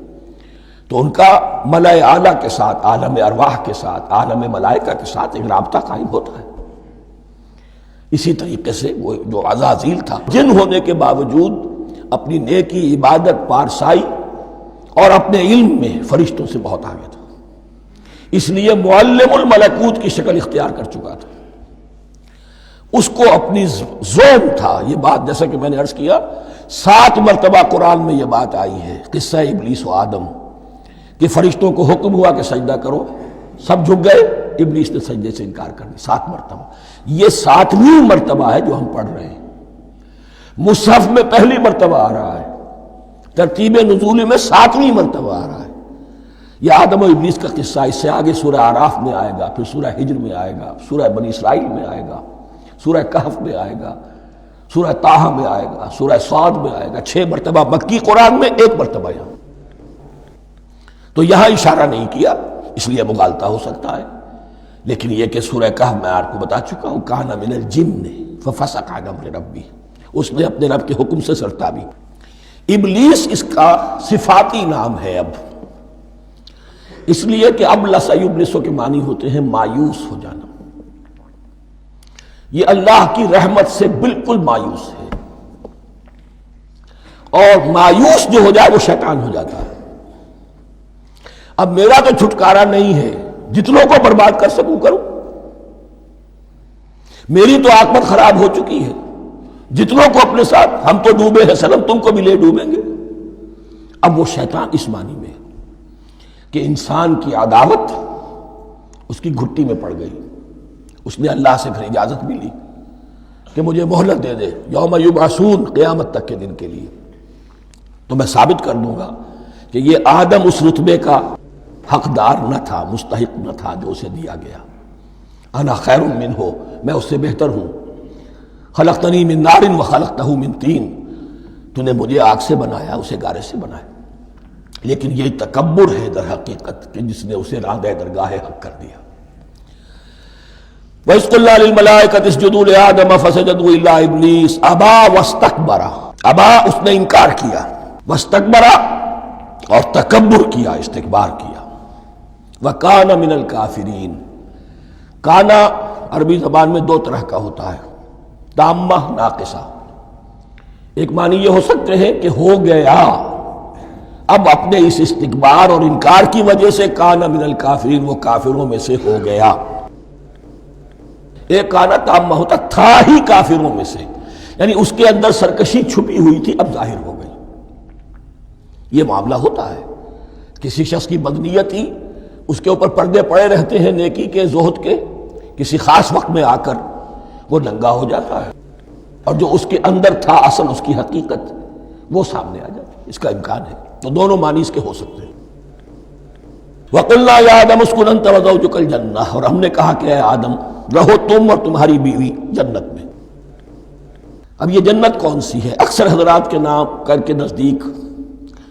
تو ان کا ملائے اعلیٰ کے ساتھ، عالم ارواح کے ساتھ، عالم ملائکہ کے ساتھ ایک رابطہ قائم ہوتا ہے۔ اسی طریقے سے وہ جو عزازیل تھا، جن ہونے کے باوجود اپنی نیکی، عبادت، پارسائی اور اپنے علم میں فرشتوں سے بہت آگے تھا، اس لیے معلم الملکوت کی شکل اختیار کر چکا تھا۔ اس کو اپنی زون تھا۔ یہ بات جیسا کہ میں نے عرض کیا 7 مرتبہ قرآن میں یہ بات آئی ہے، قصہ ابلیس و آدم، کہ فرشتوں کو حکم ہوا کہ سجدہ کرو، سب جھک گئے، ابلیس نے سجدے سے انکار کر دی 7 مرتبہ۔ یہ 7ویں مرتبہ ہے جو ہم پڑھ رہے ہیں، مصحف میں پہلی مرتبہ آ رہا ہے، ترتیب نزول میں 7ویں مرتبہ آ رہا ہے۔ یہ آدم و ابلیس کا قصہ اس سے آگے سورہ اعراف میں آئے گا، پھر سورہ ہجر میں آئے گا، سورہ بنی اسرائیل میں آئے گا، سورہ کہف میں آئے گا، سورہ طٰہٰ میں آئے گا، سورہ صاد میں آئے گا، 6 مرتبہ مکی قرآن میں، 1 مرتبہ یہاں۔ تو یہاں اشارہ نہیں کیا، اس لیے مغالطہ ہو سکتا ہے، لیکن یہ کہ سورہ کہف میں آپ کو بتا چکا ہوں کان من الجن ففسق عن امر ربی، اس نے اپنے رب کے حکم سے سرتابی۔ ابلیس اس کا صفاتی نام ہے اب، اس لیے کہ اب لسیبلسو کے معنی ہوتے ہیں مایوس ہو جانا۔ یہ اللہ کی رحمت سے بالکل مایوس ہے، اور مایوس جو ہو جائے وہ شیطان ہو جاتا ہے۔ اب میرا تو چھٹکارا نہیں ہے، جتنوں کو برباد کر سکوں کروں، میری تو عاقبت خراب ہو چکی ہے، جتنوں کو اپنے ساتھ، ہم تو ڈوبے ہیں سنم، تم کو بھی لے ڈوبیں گے۔ اب وہ شیطان اس معنی میں کہ انسان کی عداوت اس کی گھٹی میں پڑ گئی، اس نے اللہ سے پھر اجازت بھی لی کہ مجھے مہلت دے دے، یوم یبعثون، قیامت تک کے دن کے لیے، تو میں ثابت کر دوں گا کہ یہ آدم اس رتبے کا حقدار نہ تھا، مستحق نہ تھا جو اسے دیا گیا۔ انا خیر منہ، میں اس سے بہتر ہوں۔ خلقتنی من نار وخلقتہ من طین، تو نے مجھے آگ سے بنایا، اسے گارے سے بنایا۔ لیکن یہ تکبر ہے در حقیقت کہ جس نے اسے راندہ درگاہ حق کر دیا۔ وَإِذْ قُلْنَا لِلْمَلَائِكَةِ اسْجُدُوا لِآدَمَ فَسَجَدُوا إِلَّا إِبْلِيسَ أَبَىٰ وَاسْتَكْبَرَ، ابا اس نے انکار کیا، واستکبر اور تکبر کیا، استکبار کیا، وَكَانَ مِنَ الْكَافِرِينَ۔ کانا عربی زبان میں 2 طرح کا ہوتا ہے، تامہ، ناقصہ۔ ایک معنی یہ ہو سکتے ہیں کہ ہو گیا، اب اپنے اس استکبار اور انکار کی وجہ سے کانا من الکافرین، وہ کافروں میں سے ہو گیا۔ ایک کانا تامہ ہوتا تھا ہی کافروں میں سے، یعنی اس کے اندر سرکشی چھپی ہوئی تھی، اب ظاہر ہو گئی۔ یہ معاملہ ہوتا ہے، کسی شخص کی بدنیت ہی اس کے اوپر پردے پڑے رہتے ہیں نیکی کے، زہد کے، کسی خاص وقت میں آ کر وہ ننگا ہو جاتا ہے، اور جو اس کے اندر تھا اصل، اس کی حقیقت، وہ سامنے آ جاتی ہے۔ اس کا امکان ہے، تو دونوں معنی اس کے ہو سکتے ہیں۔ وَقُلْنَا يَا آدَمُ اسْكُنْ أَنْتَ وَزَوْجُكَ الْجَنَّةَ، اور ہم نے کہا کہ اے آدم رہو تم اور تمہاری بیوی جنت میں۔ اب یہ جنت کون سی ہے؟ اکثر حضرات کے نام کر کے نزدیک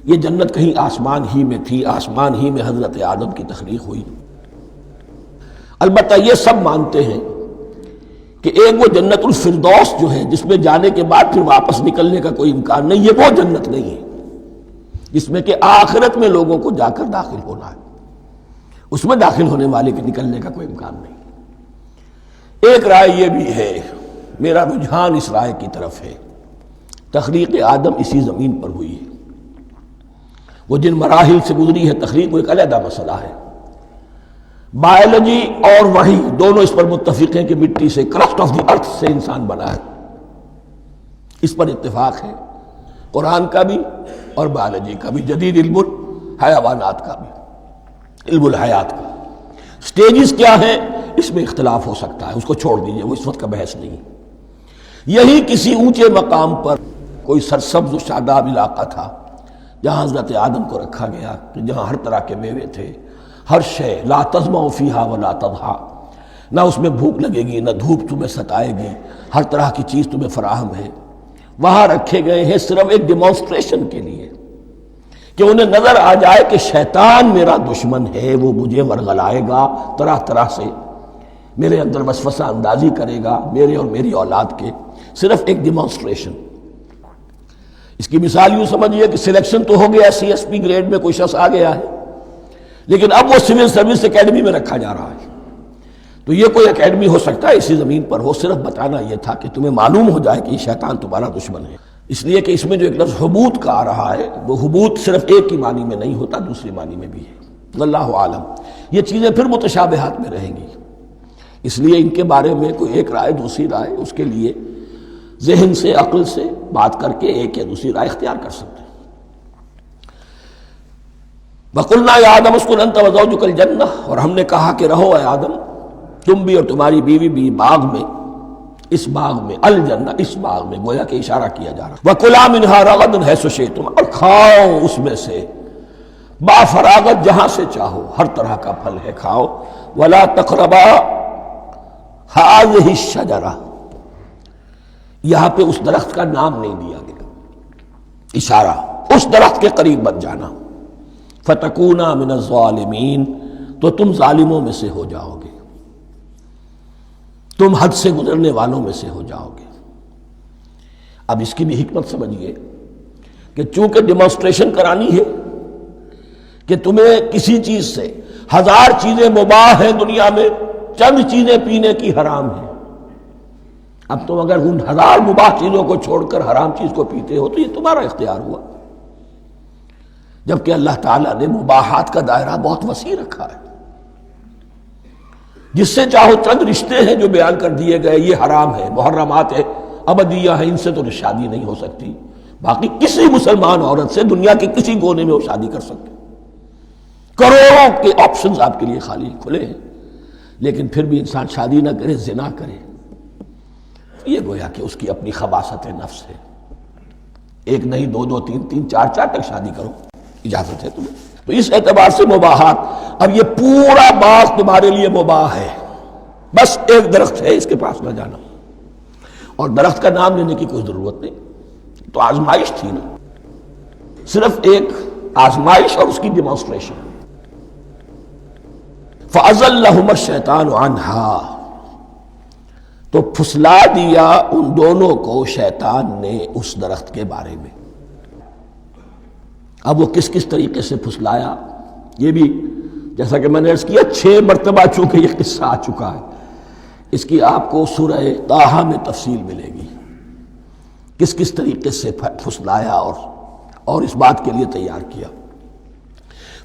یہ جنت کہیں آسمان ہی میں تھی، آسمان ہی میں حضرت آدم کی تخلیق ہوئی۔ البتہ یہ سب مانتے ہیں کہ ایک وہ جنت الفردوس جو ہے جس میں جانے کے بعد پھر واپس نکلنے کا کوئی امکان نہیں، یہ وہ جنت نہیں ہے جس میں کہ آخرت میں لوگوں کو جا کر داخل ہونا ہے، اس میں داخل ہونے والے کے نکلنے کا کوئی امکان نہیں۔ ایک رائے یہ بھی ہے، میرا رجحان اس رائے کی طرف ہے، تخلیق آدم اسی زمین پر ہوئی ہے، وہ جن مراحل سے گزری ہے تخلیق وہ ایک علیحدہ مسئلہ ہے۔ بایولوجی اور وحی دونوں اس پر متفق ہیں کہ مٹی سے، کرسٹ آف دی ارتھ سے انسان بنا ہے، اس پر اتفاق ہے، قرآن کا بھی اور بایولوجی کا بھی، جدید علم الحیوانات کا بھی، علم الحیات کا۔ سٹیجز کیا ہیں اس میں اختلاف ہو سکتا ہے، اس کو چھوڑ دیجئے، وہ اس وقت کا بحث نہیں۔ یہی کسی اونچے مقام پر کوئی سرسبز و شاداب علاقہ تھا جہاں حضرت آدم کو رکھا گیا، کہ جہاں ہر طرح کے میوے تھے، ہر شے، لا تظمأ فیہا ولا تضحا، نہ اس میں بھوک لگے گی نہ دھوپ تمہیں ستائے گی، ہر طرح کی چیز تمہیں فراہم ہے۔ وہاں رکھے گئے ہیں صرف ایک ڈیمانسٹریشن کے لیے کہ انہیں نظر آ جائے کہ شیطان میرا دشمن ہے، وہ مجھے ورغلائے گا، طرح طرح سے میرے اندر وسوسہ اندازی کرے گا، میرے اور میری اولاد کے، صرف ایک ڈیمانسٹریشن۔ اس کی مثال یوں سمجھیے کہ سلیکشن تو ہو گیا، سی ایس پی گریڈ میں کوئی شخص آ گیا ہے، لیکن اب وہ سول سروس اکیڈمی میں رکھا جا رہا ہے۔ تو یہ کوئی اکیڈمی ہو سکتا ہے اسی زمین پر ہو، صرف بتانا یہ تھا کہ تمہیں معلوم ہو جائے کہ یہ شیطان تمہارا دشمن ہے۔ اس لیے کہ اس میں جو ایک لفظ حبوط کا آ رہا ہے، وہ حبوط صرف ایک ہی معنی میں نہیں ہوتا، دوسری معنی میں بھی ہے، واللہ عالم۔ یہ چیزیں پھر متشابہات میں رہیں گی، اس لیے ان کے بارے میں کوئی ایک رائے دوسری رائے، اس کے لیے ذہن سے، عقل سے بات کر کے ایک یا دوسری رائے اختیار کر سکتے ہیں۔ وَقُلْنَا يَا آدَمُ اسْكُنْ أَنْتَ وَزَوْجُكَ الْجَنَّةَ، اور ہم نے کہا کہ رہو اے آدم تم بھی اور تمہاری بیوی بھی باغ میں، اس باغ میں، الجنہ اس باغ میں، گویا کہ اشارہ کیا جا رہا ہے۔ وَكُلَا مِنْهَا رَغَدًا حَيْثُ شِئْتُمْ، اور کھاؤ اس میں سے با فراغت جہاں سے چاہو، ہر طرح کا پھل ہے کھاؤ۔ وَلَا تَقْرَبَا هَٰذِهِ الشَّجَرَةَ، یہاں پہ اس درخت کا نام نہیں دیا گیا، اشارہ اس درخت کے قریب مت جانا۔ فَتَكُونَا مِنَ الظَّالِمِينَ، تو تم ظالموں میں سے ہو جاؤ گے، تم حد سے گزرنے والوں میں سے ہو جاؤ گے۔ اب اس کی بھی حکمت سمجھیے کہ چونکہ ڈیمانسٹریشن کرانی ہے کہ تمہیں کسی چیز سے، ہزار چیزیں مباح ہیں دنیا میں، چند چیزیں پینے کی حرام ہیں، اب تم اگر ان ہزار مباح چیزوں کو چھوڑ کر حرام چیز کو پیتے ہو تو یہ تمہارا اختیار ہوا، جبکہ اللہ تعالیٰ نے مباحات کا دائرہ بہت وسیع رکھا ہے۔ جس سے چاہو چند رشتے ہیں جو بیان کر دیے گئے، یہ حرام ہے، محرمات ہے، ابدیہ ہیں، ان سے تو شادی نہیں ہو سکتی، باقی کسی مسلمان عورت سے دنیا کے کسی کونے میں وہ شادی کر سکتے، کروڑوں کے آپشنز آپ کے لیے خالی کھلے ہیں، لیکن پھر بھی انسان شادی نہ کرے، زنا کرے، یہ گویا کہ اس کی اپنی خباثت نفس ہے۔ ایک نہیں، دو دو، تین تین، چار چار تک شادی کرو، اجازت ہے تمہیں۔ تو اس اعتبار سے مباحات، اب یہ پورا باغ تمہارے لیے مباح ہے، بس ایک درخت ہے اس کے پاس نہ جانا، اور درخت کا نام لینے کی کوئی ضرورت نہیں، تو آزمائش تھی نا، صرف ایک آزمائش اور اس کی ڈیمانسٹریشن۔ فَأَزَلَّهُمَا الشَّيْطَانُ عَنْهَا، تو پھسلا دیا ان دونوں کو شیطان نے اس درخت کے بارے میں۔ اب وہ کس کس طریقے سے پھسلایا، یہ بھی جیسا کہ میں نے عرض کیا 6 مرتبہ چونکہ یہ قصہ آ چکا ہے، اس کی آپ کو سورہ طٰہٰ میں تفصیل ملے گی، کس کس طریقے سے پھسلایا اور اس بات کے لیے تیار کیا۔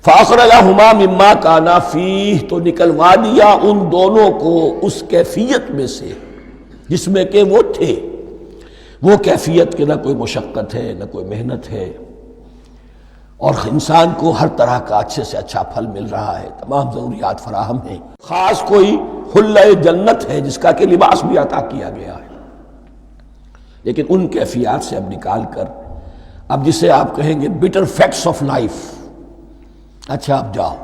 فَأَخْرَجَهُمَا مِمَّا كَانَا فِيهِ، تو نکلوا دیا ان دونوں کو اس کیفیت میں سے جس میں کہ وہ تھے، وہ کیفیت کہ نہ کوئی مشقت ہے نہ کوئی محنت ہے، اور انسان کو ہر طرح کا اچھے سے اچھا پھل مل رہا ہے، تمام ضروریات فراہم ہیں، خاص کوئی حلہ جنت ہے جس کا کہ لباس بھی عطا کیا گیا ہے، لیکن ان کیفیات سے اب نکال کر، اب جسے آپ کہیں گے bitter facts of life، اچھا اب جاؤ،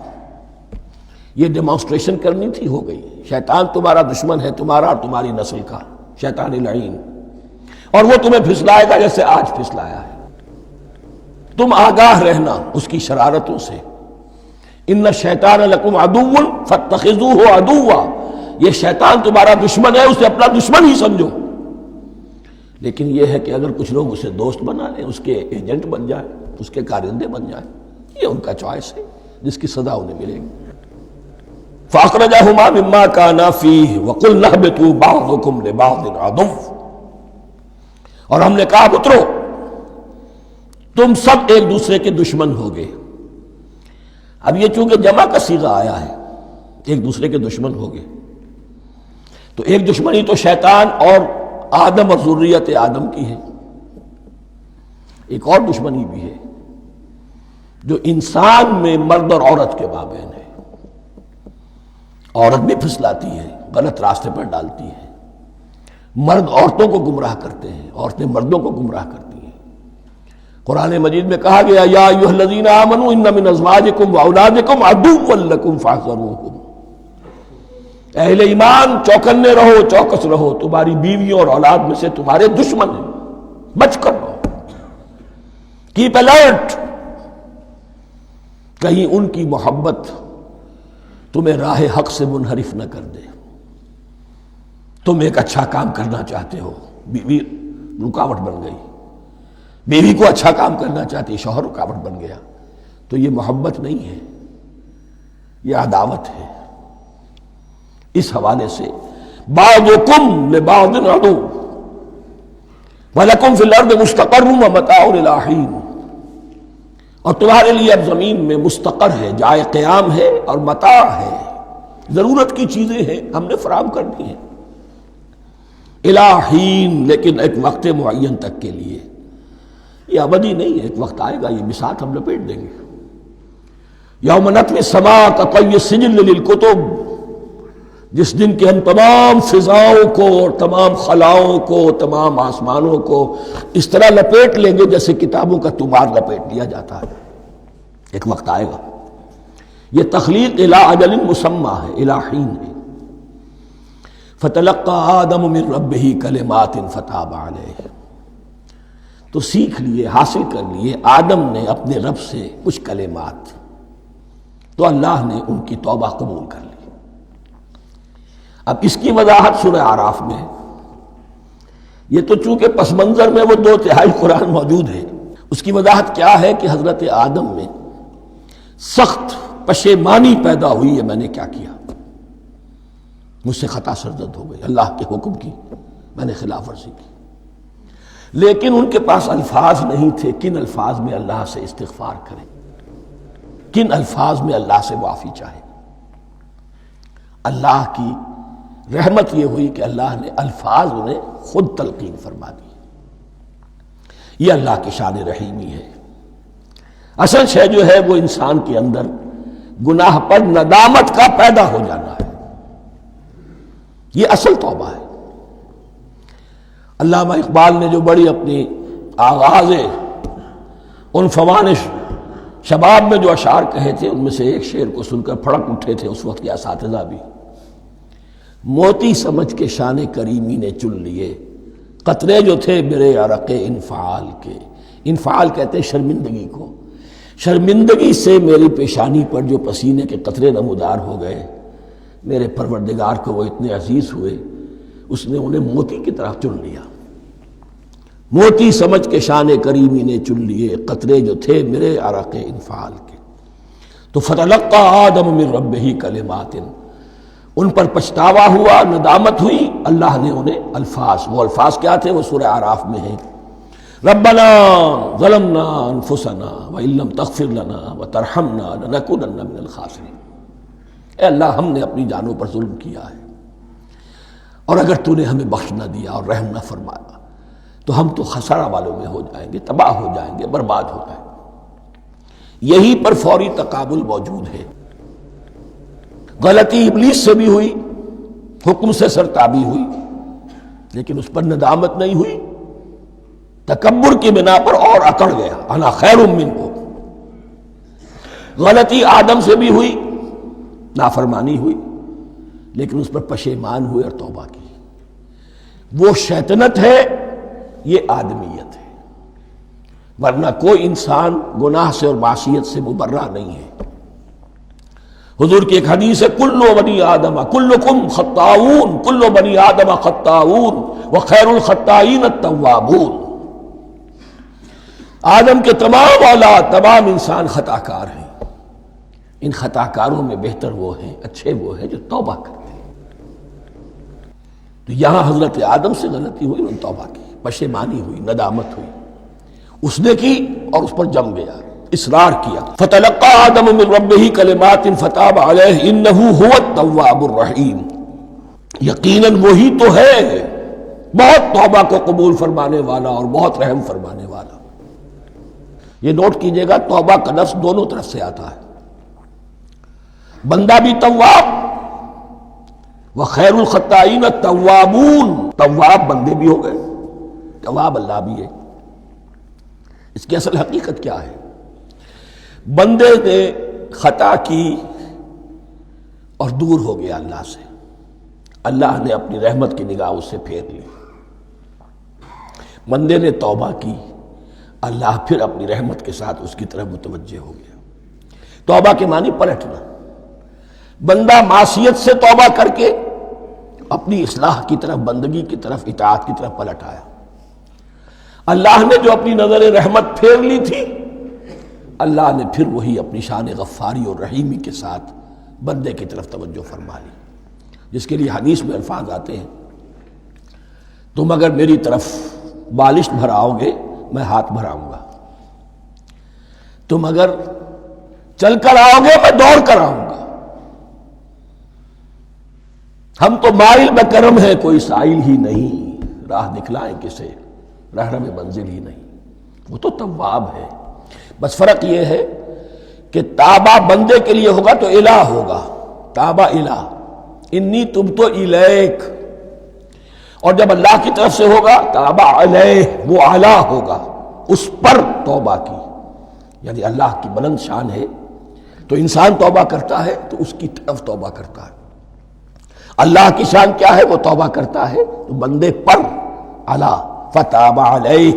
یہ ڈیمانسٹریشن کرنی تھی، ہو گئی۔ شیطان تمہارا دشمن ہے، تمہارا اور تمہاری نسل کا، شیطان لعین، اور وہ تمہیں پھسلائے گا جیسے آج پھسلایا ہے۔ تم آگاہ رہنا اس کی شرارتوں سے۔ ان الشیطان لکم عدو فاتخذوہ عدوا، یہ شیطان تمہارا دشمن ہے، اسے اپنا دشمن ہی سمجھو۔ لیکن یہ ہے کہ اگر کچھ لوگ اسے دوست بنا لیں، اس کے ایجنٹ بن جائیں، اس کے کارندے بن جائیں، یہ ان کا چوائس ہے جس کی سزا انہیں ملے گی۔ فَأَخْرَجَهُمَا مِمَّا كَانَا فِيهِ وَقُلْنَا اهْبِطُوا بَعْضُكُمْ لِبَعْضٍ عَدُوٌّ، اور ہم نے کہا اترو، تم سب ایک دوسرے کے دشمن ہوگے۔ اب یہ چونکہ جمع کا صیغہ آیا ہے، ایک دوسرے کے دشمن ہوگے، تو ایک دشمنی تو شیطان اور آدم اور ذریت آدم کی ہے، ایک اور دشمنی بھی ہے جو انسان میں مرد اور عورت کے مابین ہے۔ عورت بھی پھسلاتی ہے، غلط راستے پر ڈالتی ہے، مرد عورتوں کو گمراہ کرتے ہیں، عورتیں مردوں کو گمراہ کرتی ہیں۔ قرآن مجید میں کہا گیا یا ایھا الذین آمنوا ان من ازواجکم واولادکم عدوا لکم فاحذروہم، اہل ایمان چوکنے رہو، چوکس رہو، تمہاری بیویوں اور اولاد میں سے تمہارے دشمن ہیں، بچ کر رہو، کیپ الرٹ، کہیں ان کی محبت تمہیں راہ حق سے منحرف نہ کر دے۔ تم ایک اچھا کام کرنا چاہتے ہو، بیوی رکاوٹ بن گئی، بیوی کو اچھا کام کرنا چاہتی، شوہر رکاوٹ بن گیا، تو یہ محبت نہیں ہے، یہ عداوت ہے۔ اس حوالے سے بعضکم لبعض عدو وَلَكُمْ فِي الْأَرْضِ مُسْتَقَرٌّ وَمَتَاعٌ إِلَىٰ حِينٍ، اور تمہارے لیے اب زمین میں مستقر ہے، جائے قیام ہے اور متاع ہے، ضرورت کی چیزیں ہیں ہم نے فراہم کر دی ہیں، إِلَىٰ حِينٍ، لیکن ایک وقت معین تک کے لیے، یہ ابدی نہیں ہے، ایک وقت آئے گا یہ بساط ہم لپیٹ دیں گے۔ یوم نطوی السماء کطی السجل للکتب، جس دن کہ ہم تمام فضاؤں کو اور تمام خلاؤں کو، تمام آسمانوں کو اس طرح لپیٹ لیں گے جیسے کتابوں کا تمار لپیٹ لیا جاتا ہے۔ ایک وقت آئے گا، یہ تخلیق الی اجل مسمى ہے، الی حین ہے۔ فتلقى آدم من ربہ کلمات فتاب علیہ، تو سیکھ لیے، حاصل کر لیے آدم نے اپنے رب سے کچھ کلمات، تو اللہ نے ان کی توبہ قبول کر لی۔ اب اس کی وضاحت سورہ اعراف میں ہے، یہ تو چونکہ پس منظر میں وہ 2/3 قرآن موجود ہے، اس کی وضاحت کیا ہے کہ حضرت آدم میں سخت پشیمانی پیدا ہوئی ہے، میں نے کیا کیا، مجھ سے خطا سرزد ہو گئی، اللہ کے حکم کی میں نے خلاف ورزی کی، لیکن ان کے پاس الفاظ نہیں تھے کن الفاظ میں اللہ سے استغفار کریں، کن الفاظ میں اللہ سے معافی چاہے۔ اللہ کی رحمت یہ ہوئی کہ اللہ نے الفاظ انہیں خود تلقین فرما دی، یہ اللہ کی شان رحیمی ہے۔ اصل شے جو ہے وہ انسان کے اندر گناہ پر ندامت کا پیدا ہو جانا ہے، یہ اصل توبہ ہے۔ علامہ اقبال نے جو بڑی اپنی آغاز عنفوان شباب میں جو اشعار کہے تھے، ان میں سے ایک شعر کو سن کر پھڑک اٹھے تھے اس وقت کے اساتذہ بھی، موتی سمجھ کے شان کریمی نے چن لیے قطرے جو تھے میرے عرق انفعال کے، انفعال کہتے ہیں شرمندگی کو، شرمندگی سے میری پیشانی پر جو پسینے کے قطرے نمودار ہو گئے، میرے پروردگار کو وہ اتنے عزیز ہوئے، اس نے انہیں موتی کی طرح چن لیا، موتی سمجھ کے شان کریمی نے چن لیے قطرے جو تھے میرے عرق انفعال کے۔ تو فتلقى آدم من ربہ کلمات، ان پر پچھتاوا ہوا، ندامت ہوئی، اللہ نے انہیں الفاظ، وہ الفاظ کیا تھے وہ سورہ اعراف میں ہیں، ربنا ظلمنا انفسنا وان لم تغفر لنا وترحمنا لنکونن من الخاسرین، اے اللہ ہم نے اپنی جانوں پر ظلم کیا ہے، اور اگر تو نے ہمیں بخش نہ دیا اور رحم نہ فرمایا تو ہم تو خسارہ والوں میں ہو جائیں گے، تباہ ہو جائیں گے، برباد ہو جائیں گے۔ یہی پر فوری تقابل موجود ہے، غلطی ابلیس سے بھی ہوئی، حکم سے سرتابی ہوئی، لیکن اس پر ندامت نہیں ہوئی، تکبر کی بنا پر اور اکڑ گیا، انا خیر منہ۔ غلطی آدم سے بھی ہوئی، نافرمانی ہوئی، لیکن اس پر پشیمان ہوئے اور توبہ کی۔ وہ شیطنت ہے، یہ آدمیت ہے، ورنہ کوئی انسان گناہ سے اور معصیت سے مبرہ نہیں ہے۔ حضور کی ایک حدیث ہے، کلو بنی آدم کلکم خطاؤون، کلو بنی آدم خطاؤون وخیر الخطائین التوابون۔ آدم کے تمام اولاد، تمام انسان خطا کار ہیں، ان خطا کاروں میں بہتر وہ ہیں، اچھے وہ ہیں جو توبہ کرتے ہیں۔ تو یہاں حضرت آدم سے غلطی ہوئی، انہوں نے توبہ کی، پشیمانی ہوئی، ندامت ہوئی، اس نے کی اور اس پر جم گیا، اصرار کیا۔ فتلقى آدم من ربه کلمات فتاب علیہ انہ هو التواب الرحیم۔ یقیناً وہی تو ہے بہت توبہ کو قبول فرمانے والا اور بہت رحم فرمانے والا۔ یہ نوٹ کیجئے گا، توبہ کا لفظ دونوں طرف سے آتا ہے، بندہ بھی تواب وخیر الخطائین التوابون، تواب بندے بھی ہو گئے، تواب اللہ بھی ہے۔ اس کی اصل حقیقت کیا ہے؟ بندے نے خطا کی اور دور ہو گیا اللہ سے، اللہ نے اپنی رحمت کی نگاہ اس سے پھیر لی۔ بندے نے توبہ کی، اللہ پھر اپنی رحمت کے ساتھ اس کی طرف متوجہ ہو گیا۔ توبہ کے معنی پلٹنا۔ بندہ معصیت سے توبہ کر کے اپنی اصلاح کی طرف، بندگی کی طرف، اطاعت کی طرف پلٹ آیا۔ اللہ نے جو اپنی نظر رحمت پھیر لی تھی، اللہ نے پھر وہی اپنی شان غفاری اور رحیمی کے ساتھ بندے کی طرف توجہ فرما لی، جس کے لیے حدیث میں الفاظ آتے ہیں، تم اگر میری طرف بالشت بھراؤ گے میں ہاتھ بھراؤں گا، تم اگر چل کر آؤ گے میں دوڑ کر آؤں گا، ہم تو مائل بکرم ہے کوئی سائل ہی نہیں، راہ دکھلائیں کسے رہنم منزل ہی نہیں۔ وہ تو تواب ہے، بس فرق یہ ہے کہ تابہ بندے کے لیے ہوگا تو الہ ہوگا، تابہ الہ، انی تبت الیک، اور جب اللہ کی طرف سے ہوگا تابہ علیہ، وہ اعلی ہوگا، اس پر توبہ کی، یعنی اللہ کی بلند شان ہے تو انسان توبہ کرتا ہے تو اس کی طرف توبہ کرتا ہے، اللہ کی شان کیا ہے، وہ توبہ کرتا ہے تو بندے پر اعلی، فتاب علیہ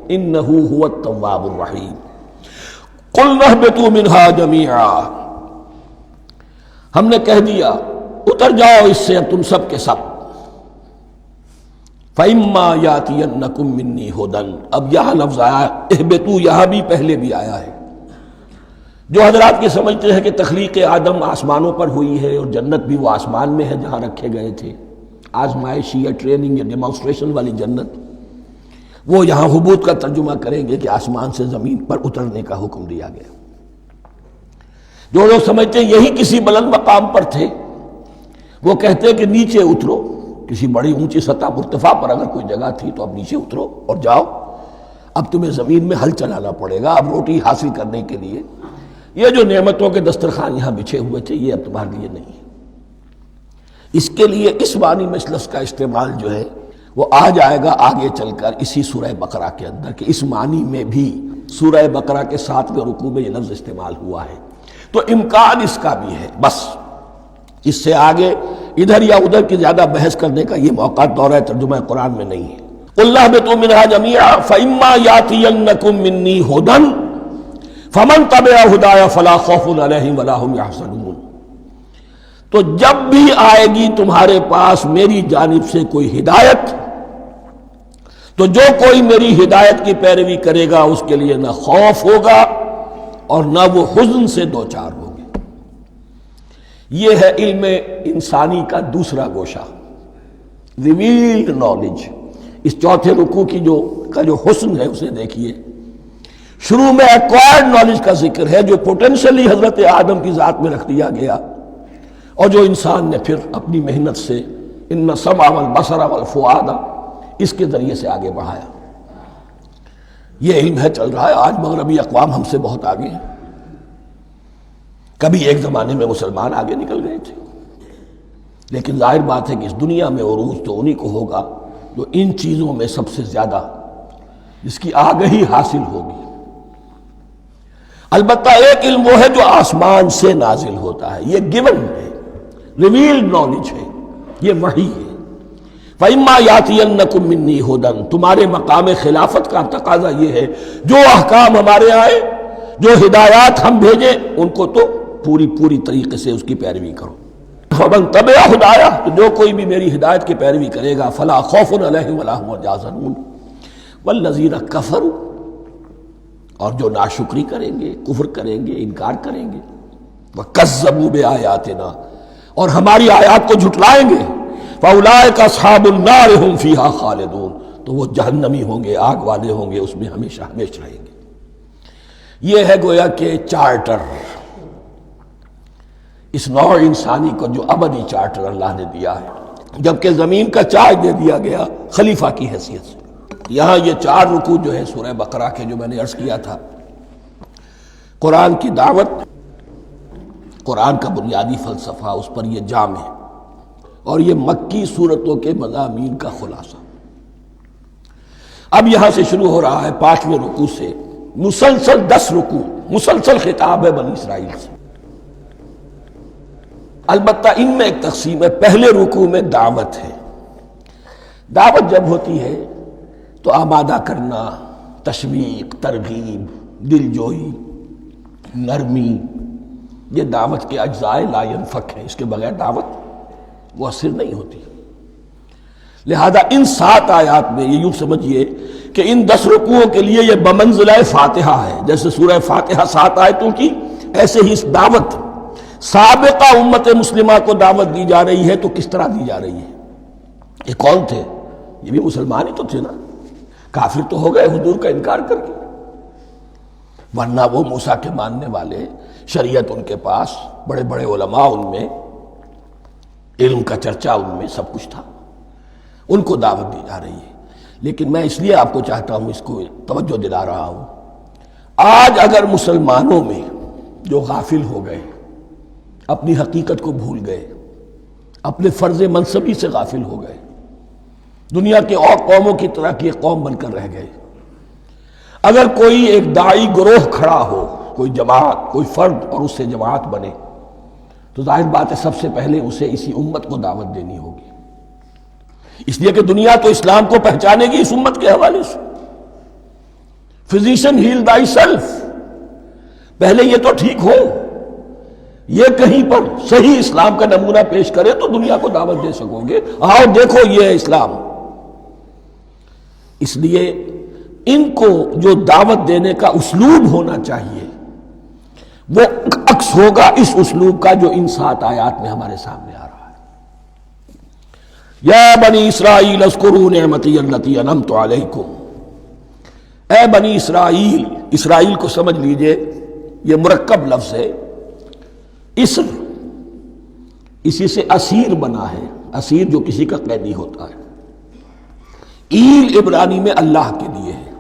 انہ هو التواب الرحیم۔ قلنا اہبطوا منہا جمیعا، ہم نے کہہ دیا اتر جاؤ اس سے اب تم سب کے سب، فَإِمَّا يَأْتِيَنَّكُم مِّنِّي هُدًى، اب یہاں لفظ آیا اہبطوا، یہاں بھی پہلے بھی آیا ہے۔ جو حضرات یہ سمجھتے ہیں کہ تخلیق آدم آسمانوں پر ہوئی ہے اور جنت بھی وہ آسمان میں ہے جہاں رکھے گئے تھے، آزمائشی یا ٹریننگ یا ڈیمانسٹریشن والی جنت، وہ یہاں حبوط کا ترجمہ کریں گے کہ آسمان سے زمین پر اترنے کا حکم دیا گیا۔ جو لوگ سمجھتے ہیں یہی کسی بلند مقام پر تھے، وہ کہتے ہیں کہ نیچے اترو، کسی بڑی اونچی سطح مرتفع پر اگر کوئی جگہ تھی تو اب نیچے اترو اور جاؤ، اب تمہیں زمین میں ہل چلانا پڑے گا، اب روٹی حاصل کرنے کے لیے یہ جو نعمتوں کے دسترخوان یہاں بچھے ہوئے تھے یہ اب تمہارے لیے نہیں ہے۔ اس کے لیے اس معنی میں اس لفظ کا استعمال جو ہے وہ آ جائے گا آگے چل کر اسی سورہ بقرہ کے اندر، کہ اس معنی میں بھی سورہ بقرہ کے 7ویں رکوع میں یہ لفظ استعمال ہوا ہے، تو امکان اس کا بھی ہے۔ بس اس سے آگے ادھر یا ادھر کی زیادہ بحث کرنے کا یہ موقع دورہ ترجمہ قرآن میں نہیں ہے۔ قُلْ اهْبِطُوا مِنْهَا جَمِيعًا فَإِمَّا يَأْتِيَنَّكُم مِّنِّي هُدًى فَمَن تَبِعَ هُدَايَ فَلَا خَوْفٌ عَلَيْهِمْ وَلَا هُمْ يَحْزَنُونَ، تو جب بھی آئے گی تمہارے پاس میری جانب سے کوئی ہدایت، تو جو کوئی میری ہدایت کی پیروی کرے گا اس کے لیے نہ خوف ہوگا اور نہ وہ حزن سے دوچار ہوگے۔ یہ ہے علم انسانی کا دوسرا گوشہ، ریویلڈ نالج۔ اس چوتھے رکوع کی جو حسن ہے اسے دیکھیے، شروع میں ایکوائرڈ نالج کا ذکر ہے جو پوٹینشلی حضرت آدم کی ذات میں رکھ دیا گیا، اور جو انسان نے پھر اپنی محنت سے ان السمع والبصر والفؤاد اس کے ذریعے سے آگے بڑھایا۔ یہ علم ہے چل رہا ہے، آج مغربی اقوام ہم سے بہت آگے ہیں، کبھی ایک زمانے میں مسلمان آگے نکل گئے تھے، لیکن ظاہر بات ہے کہ اس دنیا میں عروج تو انہی کو ہوگا جو ان چیزوں میں سب سے زیادہ جس کی آگہی حاصل ہوگی۔ البتہ ایک علم وہ ہے جو آسمان سے نازل ہوتا ہے، یہ گیون ہے، ریویلڈ نالج ہے، یہ وحی ہے۔ فَإِمَّا يَأْتِيَنَّكُم مِّنِّي هُدًى، تمہارے مقام خلافت کا تقاضا یہ ہے جو احکام ہمارے آئے، جو ہدایات ہم بھیجیں، ان کو تو پوری طریقے سے اس کی پیروی کرو۔ فَمَن تَبِعَ ہدایا، تو جو کوئی بھی میری ہدایت کی پیروی کرے گا، فَلَا خَوْفٌ عَلَيْهِمْ وَلَا هُمْ يَحْزَنُونَ وَالَّذِينَ كَفَرُوا، اور جو ناشکری کریں گے، کفر کریں گے، انکار کریں گے، وَكَذَّبُوا بِآيَاتِنَا، اور ہماری آیات کو جھٹلائیں گے، فَأُولَٰئِكَ أَصْحَابُ النَّارِ هُمْ فِيهَا خَالِدُونَ، تو وہ جہنمی ہوں گے، آگ والے ہوں گے، اس میں ہمیشہ ہمیشہ رہیں گے۔ یہ ہے گویا کہ چارٹر، اس نوع انسانی کو جو ابدی چارٹر اللہ نے دیا ہے، جبکہ زمین کا چارج دے دیا گیا خلیفہ کی حیثیت سے۔ یہاں یہ 4 رکوع جو ہے سورہ بقرہ کے، جو میں نے عرض کیا تھا، قرآن کی دعوت، قرآن کا بنیادی فلسفہ، اس پر یہ جام ہے، اور یہ مکی صورتوں کے مضامین کا خلاصہ۔ اب یہاں سے شروع ہو رہا ہے 5ویں رکوع سے مسلسل 10 رکوع، مسلسل خطاب ہے بنی اسرائیل سے۔ البتہ ان میں ایک تقسیم ہے، پہلے رکوع میں دعوت ہے۔ دعوت جب ہوتی ہے تو آمادہ کرنا، تشویق، ترغیب، دل جوئی، نرمی، یہ دعوت کے اجزاء لا ينفک ہیں، اس کے بغیر دعوت مؤثر نہیں ہوتی۔ لہذا ان 7 آیات میں یہ یوں سمجھیے کہ ان 10 رکوعوں کے لیے یہ بمنزلہ فاتحہ ہے، جیسے سورہ فاتحہ 7 آیتوں کی، ایسے ہی اس دعوت سابقہ امت مسلمہ کو دعوت دی جا رہی ہے۔ تو کس طرح دی جا رہی ہے؟ یہ کون تھے؟ یہ بھی مسلمان ہی تو تھے نا، کافر تو ہو گئے حضور کا انکار کر کے، ورنہ وہ موسیٰ کے ماننے والے، شریعت ان کے پاس، بڑے بڑے علماء ان میں، علم کا چرچا ان میں، سب کچھ تھا، ان کو دعوت دی جا رہی ہے۔ لیکن میں اس لیے آپ کو چاہتا ہوں، اس کو توجہ دلا رہا ہوں، آج اگر مسلمانوں میں جو غافل ہو گئے، اپنی حقیقت کو بھول گئے، اپنے فرض منصبی سے غافل ہو گئے، دنیا کے اور قوموں کی طرح کی ایک قوم بن کر رہ گئے، اگر کوئی ایک داعی گروہ کھڑا ہو، کوئی جماعت، کوئی فرد، اور اس سے جماعت بنے، تو ظاہر بات ہے سب سے پہلے اسے اسی امت کو دعوت دینی ہوگی، اس لیے کہ دنیا تو اسلام کو پہچانے گی اس امت کے حوالے سے۔ فزیشن ہیل بائی سیلف، پہلے یہ تو ٹھیک ہو، یہ کہیں پر صحیح اسلام کا نمونہ پیش کرے تو دنیا کو دعوت دے سکو گے، آؤ دیکھو یہ ہے اسلام۔ اس لیے ان کو جو دعوت دینے کا اسلوب ہونا چاہیے وہ عکس ہوگا اس اسلوب کا جو ان 7 آیات میں ہمارے سامنے آ رہا ہے۔ یا بنی اسرائیل اذکروا نعمتی التی انعمت علیکم، اے بنی اسرائیل، اسرائیل کو سمجھ لیجئے یہ مرکب لفظ ہے، اسر اسی سے اسیر بنا ہے، اسیر جو کسی کا قیدی ہوتا ہے، ایل عبرانی میں اللہ کے لیے ہے،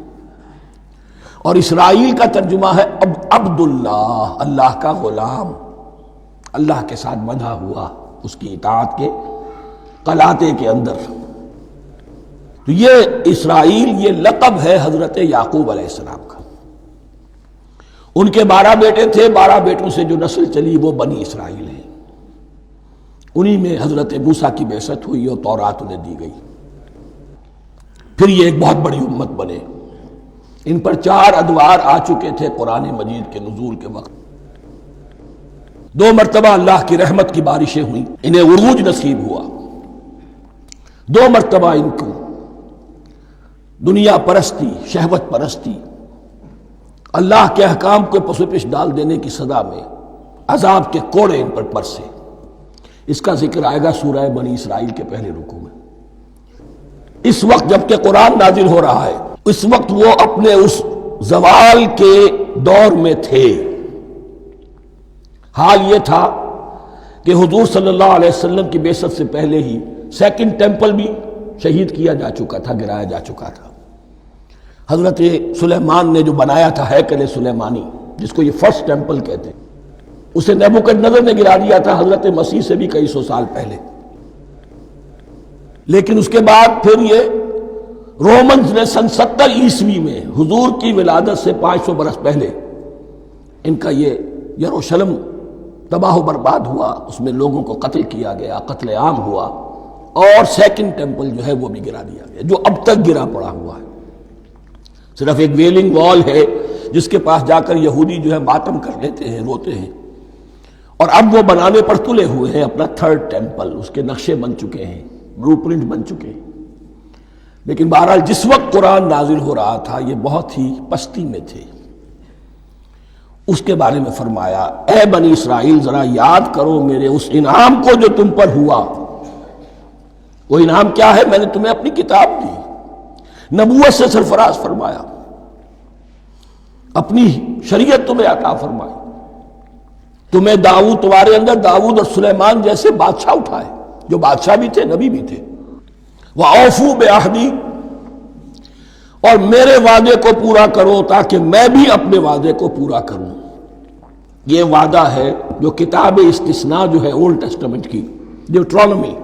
اور اسرائیل کا ترجمہ ہے عبداللہ، اللہ کا غلام، اللہ کے ساتھ بندھا ہوا اس کی اطاعت کے قلاتے کے اندر۔ تو یہ اسرائیل یہ لقب ہے حضرت یعقوب علیہ السلام کا، ان کے 12 بیٹے تھے، 12 بیٹوں سے جو نسل چلی وہ بنی اسرائیل ہے، انہی میں حضرت موسیٰ کی بعثت ہوئی اور تورات انہیں دی گئی، پھر یہ ایک بہت بڑی امت بنے۔ ان پر 4 ادوار آ چکے تھے قرآن مجید کے نزول کے وقت، 2 مرتبہ اللہ کی رحمت کی بارشیں ہوئیں، انہیں عروج نصیب ہوا، 2 مرتبہ ان کو دنیا پرستی، شہوت پرستی، اللہ کے احکام کو پس و پیش ڈال دینے کی سزا میں عذاب کے کوڑے ان پر برسے۔ اس کا ذکر آئے گا سورہ بنی اسرائیل کے پہلے رکوع میں۔ اس وقت جب کہ قرآن نازل ہو رہا ہے، اس وقت وہ اپنے اس زوال کے دور میں تھے۔ حال یہ تھا کہ حضور صلی اللہ علیہ وسلم کی بعثت سے پہلے ہی 2nd ٹیمپل بھی شہید کیا جا چکا تھا، گرایا جا چکا تھا۔ حضرت سلیمان نے جو بنایا تھا ہیکل سلیمانی، جس کو یہ 1st ٹیمپل کہتے ہیں، اسے نیبوکدنضر نے گرا دیا تھا حضرت مسیح سے بھی کئی سو سال پہلے۔ لیکن اس کے بعد پھر یہ رومنز نے سن 70 عیسوی میں حضور کی ولادت سے 500 برس پہلے ان کا یہ یروشلم تباہ و برباد ہوا، اس میں لوگوں کو قتل کیا گیا، قتل عام ہوا، اور سیکنڈ ٹیمپل جو ہے وہ بھی گرا دیا گیا، جو اب تک گرا پڑا ہوا ہے۔ صرف ایک ویلنگ وال ہے جس کے پاس جا کر یہودی جو ہے ماتم کر لیتے ہیں، روتے ہیں، اور اب وہ بنانے پر تلے ہوئے ہیں اپنا تھرڈ ٹیمپل، اس کے نقشے بن چکے ہیں، بلو پرنٹ بن چکے ہیں۔ لیکن بہرحال جس وقت قرآن نازل ہو رہا تھا یہ بہت ہی پستی میں تھے۔ اس کے بارے میں فرمایا، اے بنی اسرائیل ذرا یاد کرو میرے اس انعام کو جو تم پر ہوا۔ وہ انعام کیا ہے؟ میں نے تمہیں اپنی کتاب دی، نبوت سے سرفراز فرمایا، اپنی شریعت تمہیں عطا فرمائی، تمہیں داؤد، تمہارے اندر داؤد اور سلیمان جیسے بادشاہ اٹھائے جو بادشاہ بھی تھے، نبی بھی تھے۔ وَأَوْفُوا بِعَهْدِي، اور میرے وعدے کو پورا کرو تاکہ میں بھی اپنے وعدے کو پورا کروں۔ یہ وعدہ ہے جو کتاب استثناء جو ہے اولڈ ٹیسٹمنٹ کی، ڈیوٹرانومی،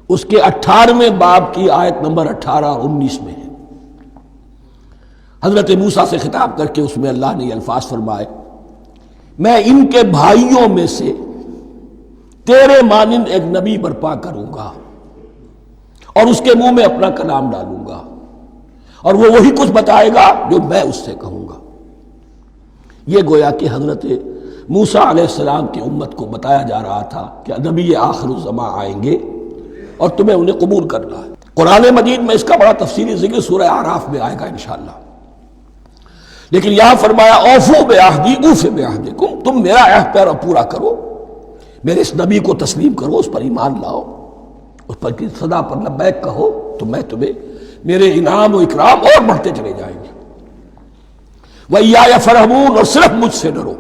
اس کے 18ویں باب کی آیت نمبر 18 اور 19 میں ہے۔ حضرت موسیٰ سے خطاب کر کے اس میں اللہ نے یہ الفاظ فرمائے، میں ان کے بھائیوں میں سے تیرے مانند ایک نبی برپا کروں گا اور اس کے منہ میں اپنا کلام ڈالوں گا، اور وہ وہی کچھ بتائے گا جو میں اس سے کہوں گا۔ یہ گویا کہ حضرت موسیٰ علیہ السلام کی امت کو بتایا جا رہا تھا کہ نبی آخر الزماں آئیں گے اور تمہیں انہیں قبول کرنا ہے۔ قرآن مجید میں اس کا بڑا تفصیلی ذکر سورہ اعراف میں آئے گا انشاءاللہ، لیکن یہاں فرمایا اوفوا بعہدی اوف بعہدکم، تم میرا عہد پیرا پورا کرو، میرے اس نبی کو تسلیم کرو، اس پر ایمان لاؤ، اس پر کی صدا پر لبیک کہو، تو میں تمہیں میرے انعام و اکرام اور بڑھتے چلے جائیں گے۔ وَإِيَّايَ فَارْهَبُونَ، اور صرف مجھ سے ڈرو۔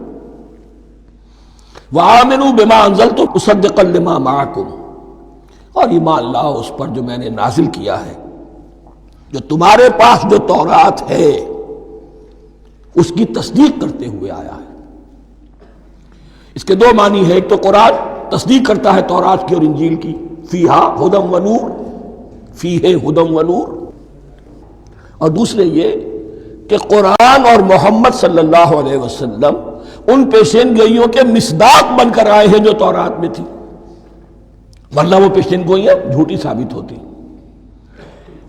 وَآمِنُوا بِمَا أَنزَلْتُ مُصَدِّقًا لِمَا مَعَكُمْ، اور ایمان لاؤ اس پر جو میں نے نازل کیا ہے، جو تمہارے پاس جو تورات ہے اس کی تصدیق کرتے ہوئے آیا ہے۔ اس کے دو معنی ہے، ایک تو قرآن تصدیق کرتا ہے تورات کی اور انجیل کی، فیہا ھدی و نور، فیہ ھدی و نور، اور دوسرے یہ کہ قرآن اور محمد صلی اللہ علیہ وسلم ان پیشین گوئیوں کے مصداق بن کر آئے ہیں جو تورات میں تھی، ورنہ وہ پیشین گوئیاں جھوٹی ثابت ہوتی۔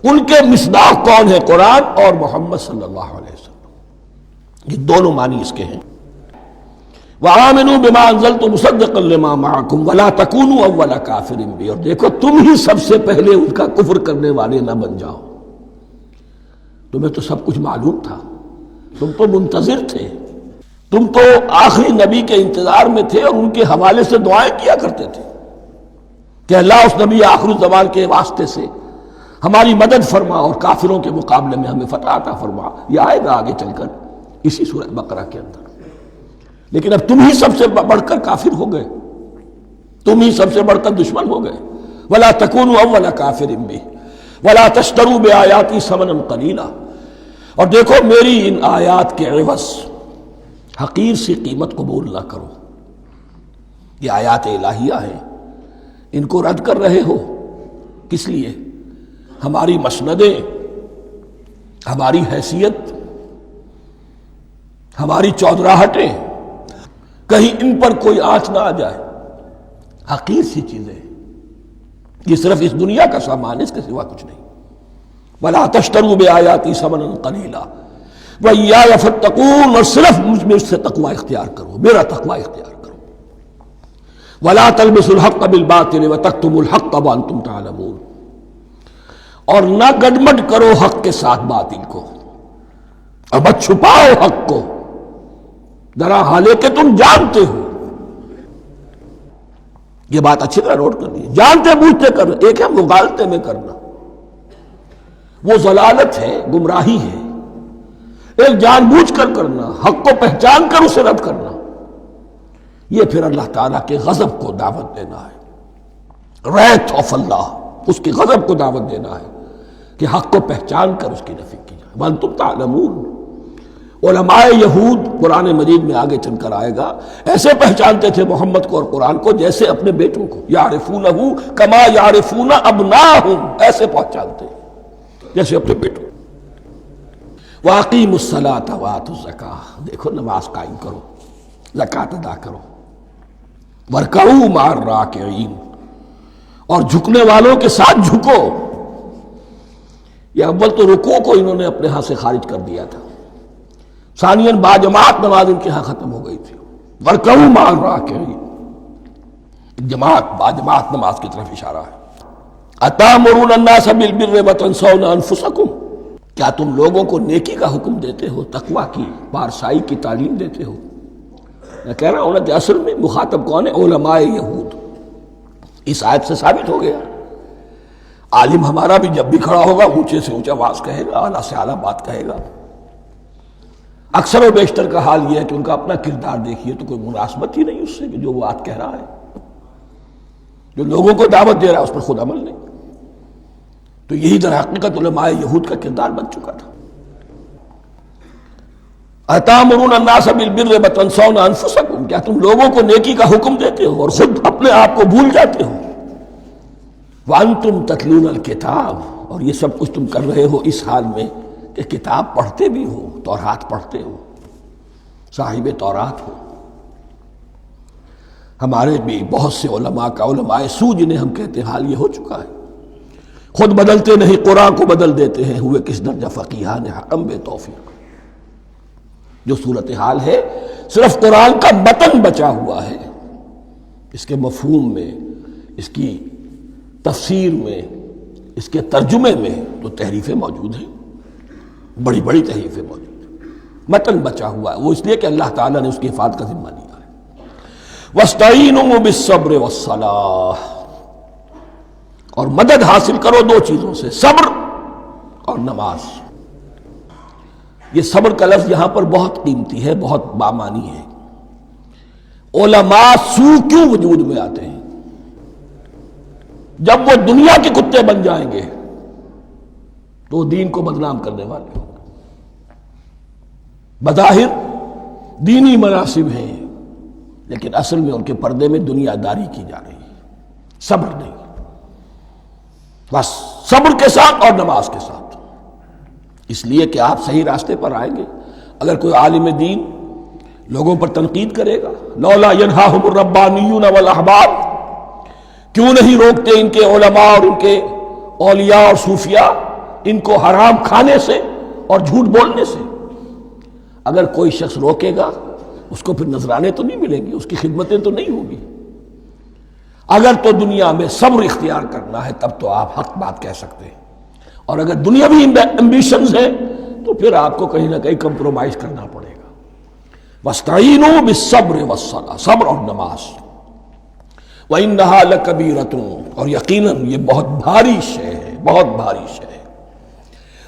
ان کے مصداق کون ہے؟ قرآن اور محمد صلی اللہ علیہ وسلم، یہ دونوں معنی اس کے ہیں۔ وَآمِنُوا بِمَا أَنزَلْتُ مُصَدِّقًا لِمَا مَعَكُمْ وَلَا تَكُونُوا أَوَّلَ كَافِرٍ بِهِ، اور دیکھو تم ہی سب سے پہلے ان کا کفر کرنے والے نہ بن جاؤ۔ تمہیں تو سب کچھ معلوم تھا، تم تو منتظر تھے، تم تو آخری نبی کے انتظار میں تھے اور ان کے حوالے سے دعائیں کیا کرتے تھے کہ اللہ اس نبی آخر الزمان کے واسطے سے ہماری مدد فرما اور کافروں کے مقابلے میں ہمیں فتح عطا فرما۔ یہ آئے گا آگے چل کر اسی سورہ بقرہ کے اندر۔ لیکن اب تم ہی سب سے بڑھ کر کافر ہو گئے، تم ہی سب سے بڑھ کر دشمن ہو گئے۔ وَلَا تَكُونُوا أَوَّلَ كَافِرٍ بِهِ وَلَا تَشْتَرُوا بِآيَاتِي ثَمَنًا قَلِيلًا، اور دیکھو میری ان آیات کے عوض حقیر سی قیمت قبول نہ کرو۔ یہ آیات الہیہ ہیں، ان کو رد کر رہے ہو کس لیے؟ ہماری مسندیں، ہماری حیثیت، ہماری چودراہٹیں، کہیں ان پر کوئی آنچ نہ آ جائے۔ حقیر سی چیزیں، یہ صرف اس دنیا کا سامان ہے، اس کے سوا کچھ نہیں۔ وَلَا تَشْتَرُوا بِآيَاتِي ثَمَنًا قَلِيلًا وَإِيَّايَ فَاتَّقُونِ، اور صرف مجھ سے تقوی اختیار کرو، میرا تقوی اختیار کرو۔ وَلَا تَلْبِسُوا الْحَقَّ بِالْبَاطِلِ وَتَكْتُمُوا الْحَقَّ وَأَنْتُمْ تَعْلَمُونَ، اور نہ گڈمڈ کرو حق کے ساتھ باطل کو، اور مت چھپاؤ حق کو، ذرا حالے کہ تم جانتے ہو۔ یہ بات اچھی طرح نوٹ کر لیجیے، جانتے بوجھتے کرنا، ایک ہے مغالطے میں کرنا، وہ ضلالت ہے، گمراہی ہے۔ ایک جان بوجھ کر کرنا، حق کو پہچان کر اسے رد کرنا، یہ پھر اللہ تعالیٰ کے غضب کو دعوت دینا ہے، wrath of اللہ، اس کے غضب کو دعوت دینا ہے کہ حق کو پہچان کر اس کی نفی کی جائے۔ وَأَنْتُمْ تَعْلَمُونَ، علماء یہود قرآن مجید میں آگے چل کر آئے گا، ایسے پہچانتے تھے محمد کو اور قرآن کو جیسے اپنے بیٹوں کو، یعرفونہ کما یعرفون ابناہم، ایسے پہچانتے جیسے اپنے بیٹوں۔ وَأَقِیمُوا الصَّلَاةَ وَآتُوا الزَّکَاةَ، دیکھو نماز قائم کرو، زکوٰۃ ادا کرو، وَارْكَعُوا مَعَ الرَّاكِعِينَ، اور جھکنے والوں کے ساتھ جھکو۔ یہ اول تو رکوع کو انہوں نے اپنے ہاں سے خارج کر دیا تھا، ثانیاً باجماعت نماز ان کے ہاں ختم ہو گئی تھی۔ وَارْكَعُوا مَعَ الرَّاكِعِينَ، جماعت باجماعت نماز کی طرف اشارہ ہے۔ أَتَأْمُرُونَ النَّاسَ بِالْبِرِّ وَتَنْسَوْنَ أَنفُسَكُمْ، کیا تم لوگوں کو نیکی کا حکم دیتے ہو، تقویٰ کی، پارسائی کی تعلیم دیتے ہو؟ میں کہہ رہا ہوں نا کہ اصل میں مخاطب کون ہے؟ علماء یہود۔ اس آیت سے ثابت ہو گیا عالم ہمارا بھی جب بھی کھڑا ہوگا اونچے سے اونچا آواز کہے گا، اعلیٰ سے اعلیٰ بات کہے گا۔ اکثر و بیشتر کا حال یہ ہے کہ ان کا اپنا کردار دیکھیے تو کوئی مناسبت ہی نہیں اس سے کہ جو وہ بات کہہ رہا ہے، جو لوگوں کو دعوت دے رہا ہے اس پر خود عمل نہیں۔ تو یہی در حقیقت علماء یہود کا کردار بن چکا تھا۔ أَتَأْمُرُونَ النَّاسَ بِالْبِرِّ وَتَنْسَوْنَ أَنفُسَكُمْ، کیا تم لوگوں کو نیکی کا حکم دیتے ہو اور خود اپنے آپ کو بھول جاتے ہو؟ وَأَنْتُمْ تَتْلُونَ الْكِتَابَ، اور یہ سب کچھ تم کر رہے ہو اس حال میں کہ کتاب پڑھتے بھی ہو، تورات پڑھتے ہو، صاحب تورات ہو۔ ہمارے بھی بہت سے علماء کا، علماء سو جنہیں ہم کہتے ہیں، حال یہ ہو چکا ہے، خود بدلتے نہیں قرآن کو بدل دیتے ہیں، ہوئے کس درجہ فقیہان حکم بے توفیق۔ جو صورتحال ہے صرف قرآن کا متن بچا ہوا ہے، اس کے مفہوم میں، اس کی تفسیر میں، اس کے ترجمے میں تو تحریفیں موجود ہیں، بڑی بڑی تحریفیں موجود ہیں، متن بچا ہوا ہے، وہ اس لیے کہ اللہ تعالیٰ نے اس کی حفاظت کا ذمہ لیا ہے۔ وَاسْتَعِینُوا بِالصَّبْرِ وَالصَّلَاةِ، اور مدد حاصل کرو دو چیزوں سے، صبر اور نماز۔ یہ صبر کا لفظ یہاں پر بہت قیمتی ہے، بہت بامانی ہے۔ علماء سو کیوں وجود میں آتے ہیں؟ جب وہ دنیا کے کتے بن جائیں گے تو دین کو بدنام کرنے والے ہوں گے۔ بظاہر دینی مناسب ہیں لیکن اصل میں ان کے پردے میں دنیا داری کی جا رہی ہے، صبر نہیں، بس صبر کے ساتھ اور نماز کے ساتھ، اس لیے کہ آپ صحیح راستے پر آئیں گے۔ اگر کوئی عالم دین لوگوں پر تنقید کرے گا، لولا ینہاہم الربانیون والاحبار، کیوں نہیں روکتے ان کے علماء اور ان کے اولیاء اور صوفیاء ان کو حرام کھانے سے اور جھوٹ بولنے سے؟ اگر کوئی شخص روکے گا اس کو پھر نذرانے تو نہیں ملیں گے، اس کی خدمتیں تو نہیں ہوگی۔ اگر تو دنیا میں صبر اختیار کرنا ہے تب تو آپ حق بات کہہ سکتے ہیں، اور اگر دنیاوی ایمبیشنز ہیں تو پھر آپ کو کہیں نہ کہیں کمپرومائز کرنا پڑے گا۔ وَاسْتَعِینُوا بِالصَّبْرِ وَالصَّلَاةِ، صبر اور نماز۔ وَإِنَّهَا لَكَبِیرَةٌ، اور یقیناً یہ بہت بھاری شے ہے، بہت بھاری شے ہے۔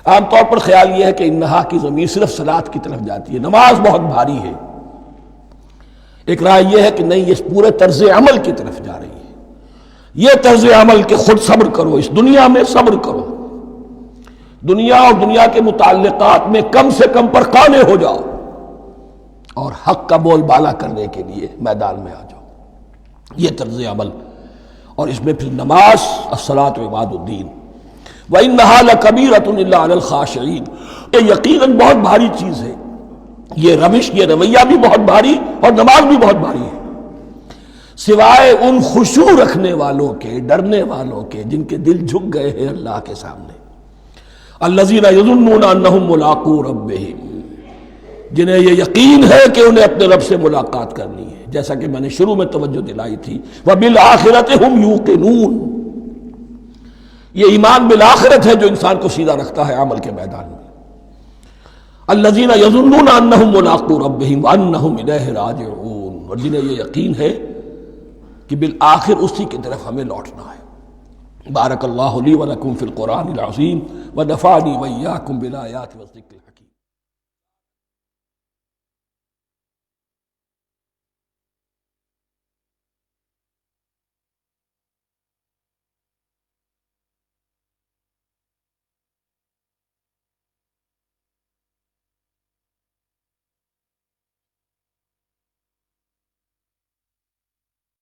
عام طور پر خیال یہ ہے کہ انہا کی ضمیر صرف صلاۃ کی طرف جاتی ہے، نماز بہت بھاری ہے۔ ایک رائے یہ ہے کہ نہیں، یہ پورے طرز عمل کی طرف جا رہی ہے، یہ طرز عمل کہ خود صبر کرو، اس دنیا میں صبر کرو، دنیا اور دنیا کے متعلقات میں کم سے کم پر قانع ہو جاؤ، اور حق کا بول بالا کرنے کے لیے میدان میں آ جاؤ، یہ طرز عمل۔ اور اس میں پھر نماز، الصلاۃ عماد الدین۔ وَإِنَّهَا لَكَبِیرَةٌ إِلَّا عَلَى الْخَاشِعِينَ، یہ یقیناً بہت بھاری چیز ہے، یہ روش، یہ رویہ بھی بہت بھاری اور نماز بھی بہت بھاری ہے، سوائے ان خشوع رکھنے والوں کے، ڈرنے والوں کے، جن کے دل جھک گئے ہیں اللہ کے سامنے۔ الذین یظنون انہم ملاقو ربہم، جنہیں یہ یقین ہے کہ انہیں اپنے رب سے ملاقات کرنی ہے، جیسا کہ میں نے شروع میں توجہ دلائی تھی، وبالآخرۃ ہم یوقنون، یہ ایمان بالآخرت ہے جو انسان کو سیدھا رکھتا ہے عمل کے میدان میں۔ الذین یظنون انہم ملاقو ربہم وانہم الیہ راجعون، اور جنہیں یہ یقین ہے کہ بالآخر اسی کی طرف ہمیں لوٹنا ہے۔ بارک اللہ لی ولکم فی القرآن العظیم ونفعنی وإیاکم بالآیات والذکر الحکیم۔